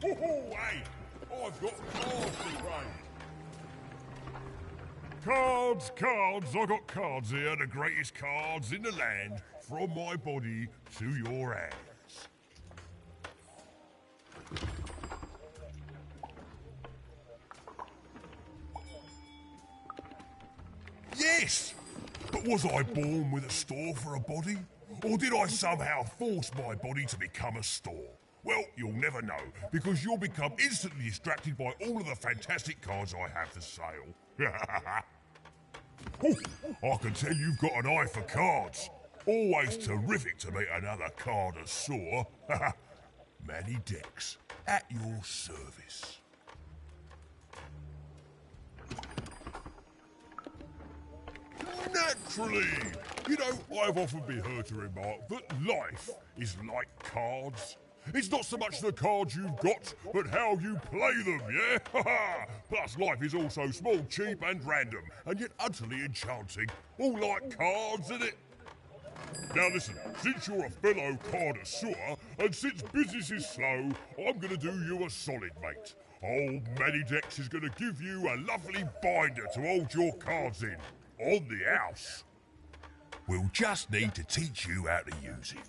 Oh, hey! I've got cards to trade. Cards, cards, I got cards here, the greatest cards in the land, from my body to your hands. Yes! But was I born with a store for a body? Or did I somehow force my body to become a store? Well, you'll never know, because you'll become instantly distracted by all of the fantastic cards I have for sale. Oh, I can tell you've got an eye for cards. Always terrific to meet another connoisseur. Manny Dex, at your service. Naturally! You know, I've often been heard to remark that life is like cards. It's not so much the cards you've got, but how you play them, yeah? Plus, life is also small, cheap, and random, and yet utterly enchanting. All like cards, innit? Now listen, since you're a fellow connoisseur, and since business is slow, I'm gonna do you a solid, mate. Old Manidex is gonna give you a lovely binder to hold your cards in. On the house. We'll just need to teach you how to use it.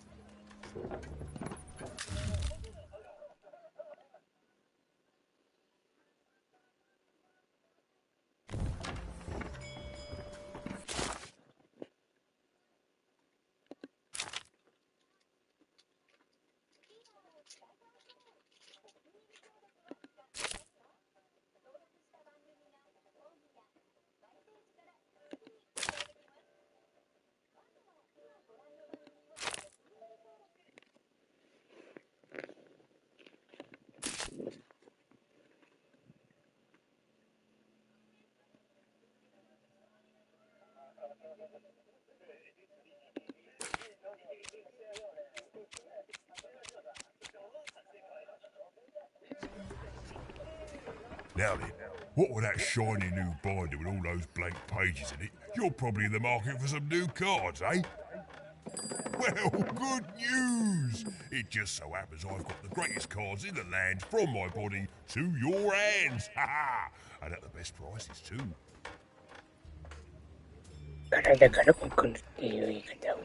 Now then, what with that shiny new binder with all those blank pages in it, you're probably in the market for some new cards, eh? Well, good news! It just so happens I've got the greatest cards in the land from my body to your hands, ha-ha! And at the best prices too. 体から送るっていう言い方を。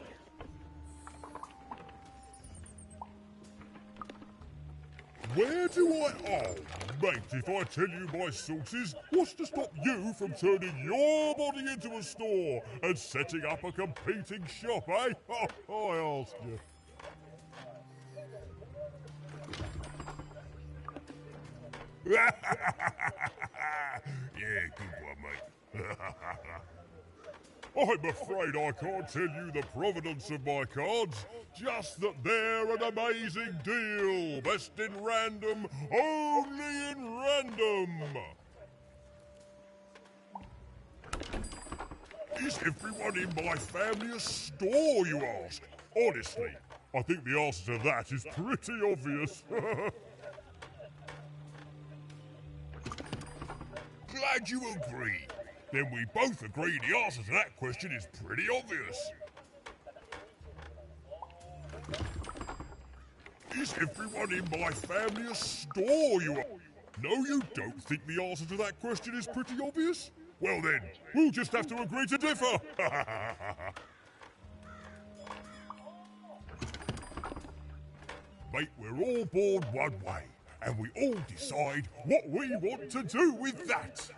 Where do I... Oh, mate, if I tell you my sources, what's to stop you from turning your body into a store and setting up a competing shop, eh? Oh, I asked you. Yeah, good one, mate. I'm afraid I can't tell you the provenance of my cards, just that they're an amazing deal. Best in random, only in random. Is everyone in my family a store, you ask? Honestly, I think the answer to that is pretty obvious. Glad you agree. Then we both agree the answer to that question is pretty obvious. Is everyone in my family a store, you are? No, you don't think the answer to that question is pretty obvious? Well then, we'll just have to agree to differ. Mate, we're all born one way, and we all decide what we want to do with that.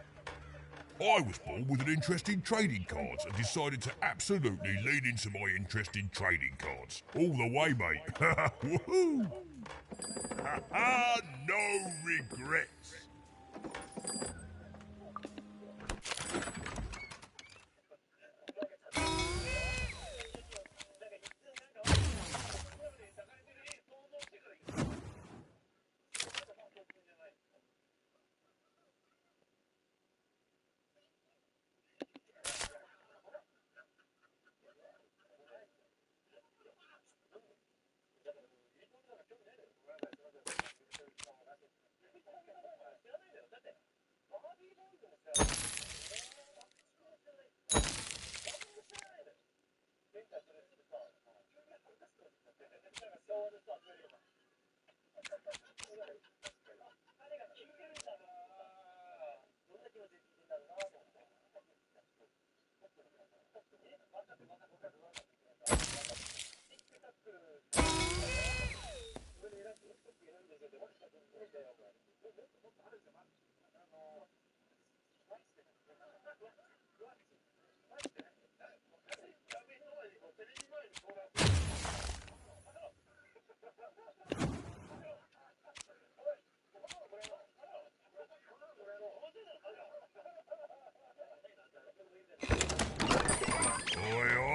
I was born with an interest in trading cards and decided to absolutely lean into my interest in trading cards. All the way, mate. Woohoo! No regrets.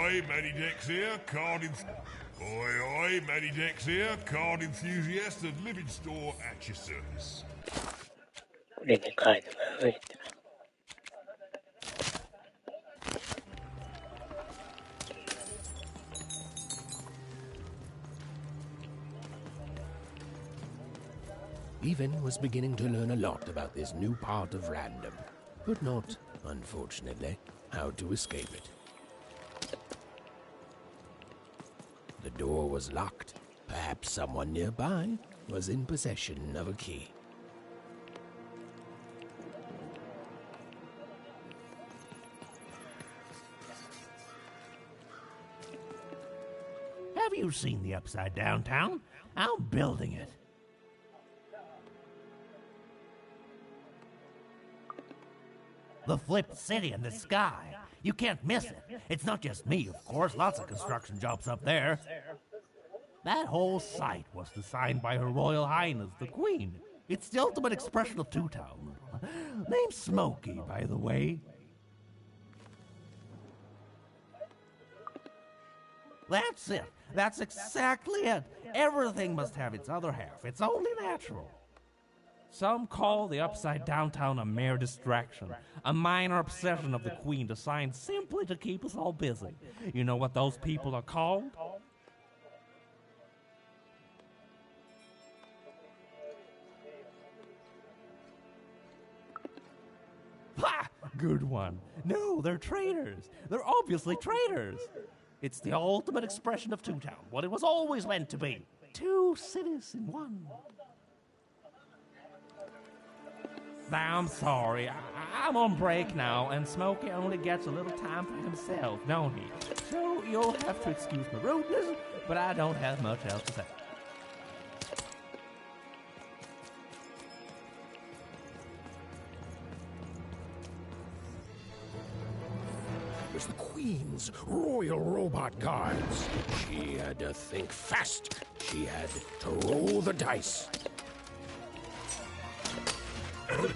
Oi, Manidex here, Oi, Manidex here, card enthusiast and living store at your service. これでカードが増えた。Even was beginning to learn a lot about this new part of random, but not, unfortunately, how to escape it. The door was locked. Perhaps someone nearby was in possession of a key. Have you seen the Upside Down Town? I'm building it. The flipped city in the sky. You can't miss it. It's not just me, of course. Lots of construction jobs up there. That whole site was designed by Her Royal Highness, the Queen. It's the ultimate expression of Two Town. Named Smokey, by the way. That's it. That's exactly it. Everything must have its other half. It's only natural. Some call the Upside Down Town a mere distraction, a minor obsession of the Queen designed simply to keep us all busy. You know what those people are called? Ha! Good one. No, they're traitors. They're obviously traitors. It's the ultimate expression of Two Town, what it was always meant to be. Two cities in one. I'm sorry. I'm on break now, and Smokey only gets a little time for himself, don't he? So you'll have to excuse my rudeness, but I don't have much else to say. It was the Queen's Royal Robot Guards. She had to think fast. She had to roll the dice. Over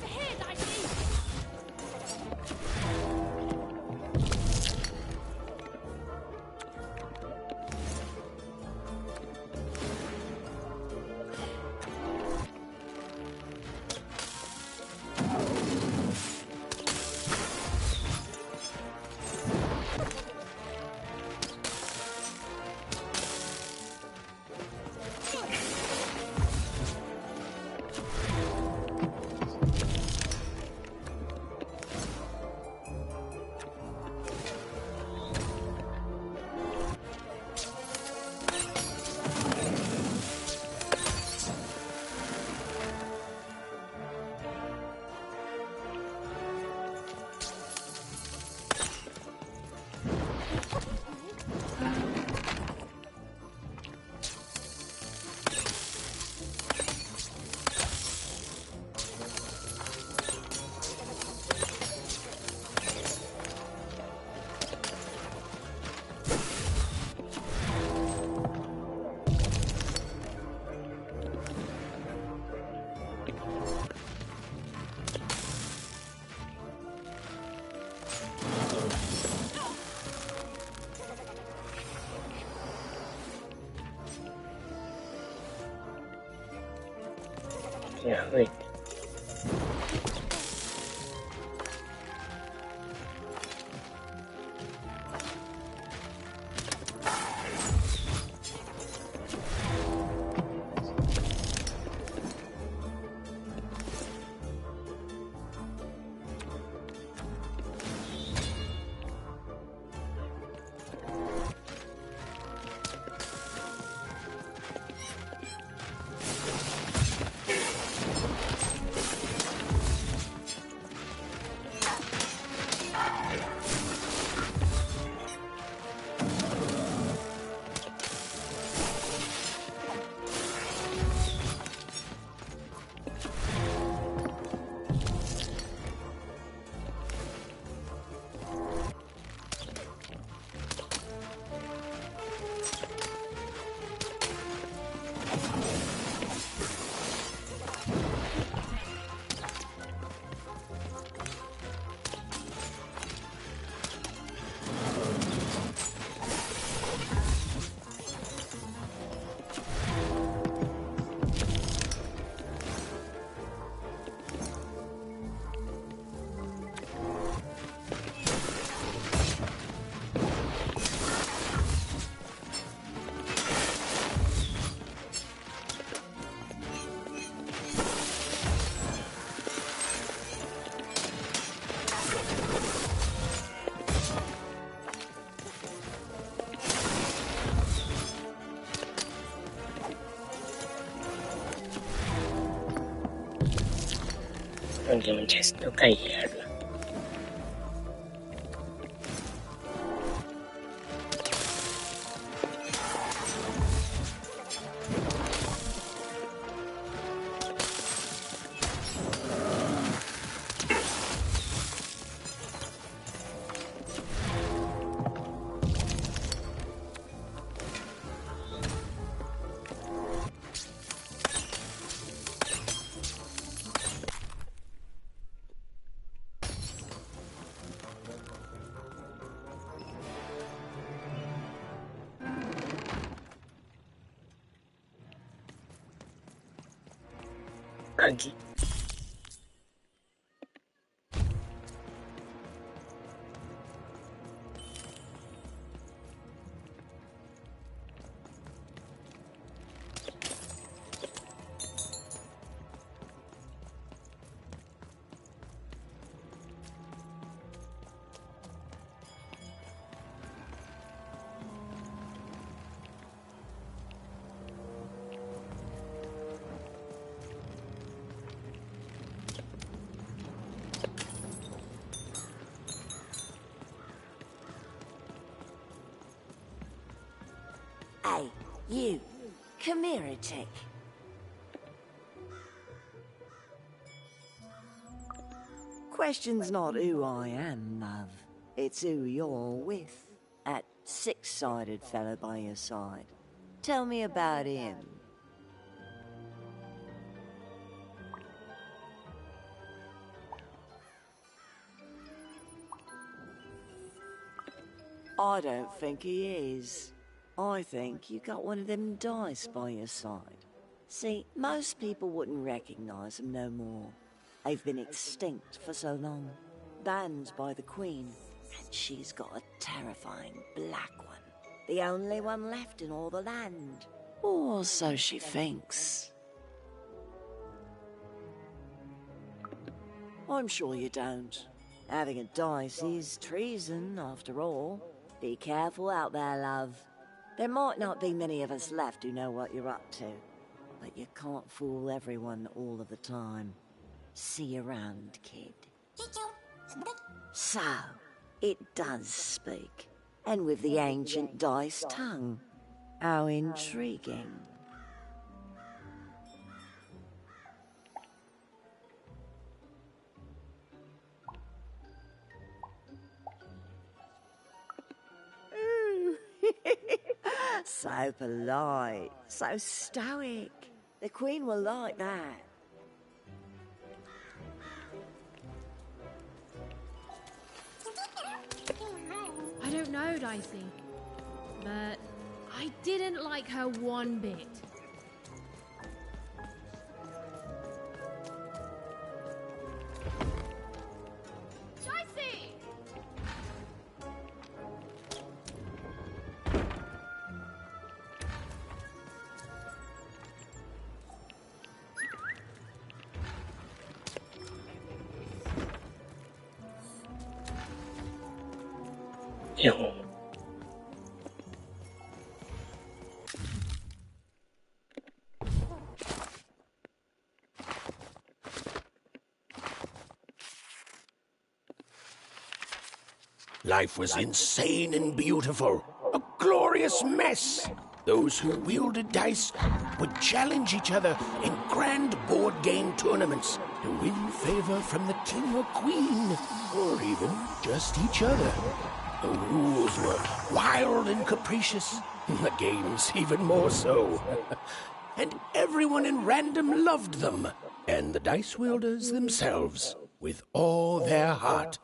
here, Dicey! Yeah, wait. でもチェスト会議ある。鍵。Hey, you. Come here a tick. Question's not who I am, love. It's who you're with. That six-sided fellow by your side. Tell me about him. I don't think he is. I think you got one of them dice by your side. See, most people wouldn't recognize them no more. They've been extinct for so long. Banned by the Queen, and she's got a terrifying black one. The only one left in all the land. Or so she thinks. I'm sure you don't. Having a dice is treason, after all. Be careful out there, love. There might not be many of us left who know what you're up to, but you can't fool everyone all of the time. See you around, kid. So, it does speak, and with the ancient dice tongue. How intriguing. So polite, so stoic. The Queen will like that. I don't know, Dicey, but I didn't like her one bit. Dicey! Yo. Life was insane and beautiful. A glorious mess. Those who wielded dice would challenge each other in grand board game tournaments to win favor from the king or queen, or even just each other. The rules were wild and capricious, the games even more so. And everyone in Random loved them, and the dice wielders themselves, with all their heart.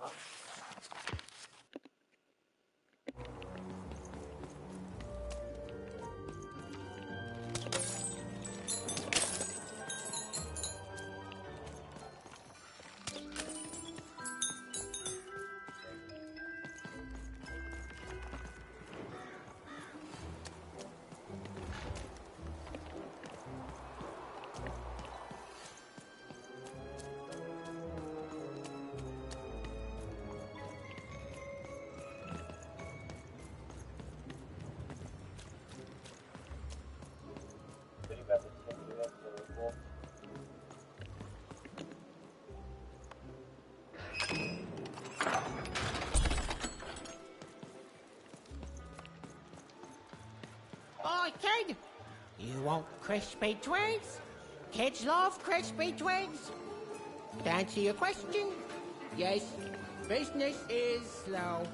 Oi, kid! You want crispy twigs? Kids love crispy twigs. To answer your question, yes, business is slow.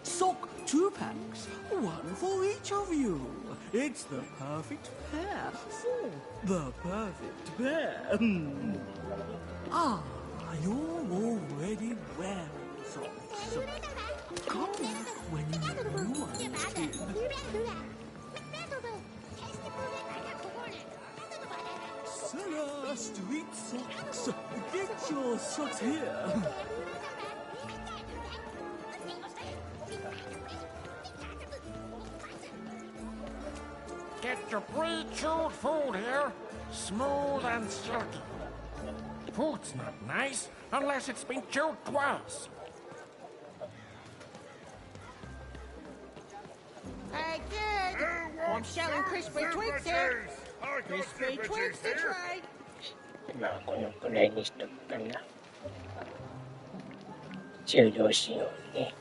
Sock 2 packs, one for each of you. It's the perfect pair for the perfect pair. Ah, you're already well, Socks. Come when you want to. Sarah Street Socks, get your socks here. Get your pre-chewed food here, smooth and silky. Food's not nice unless it's been chewed twice. Hey, kid! I'm selling crispy twigs here. Crispy twigs to try. まあこのくらいにしとくかな。終了しようね。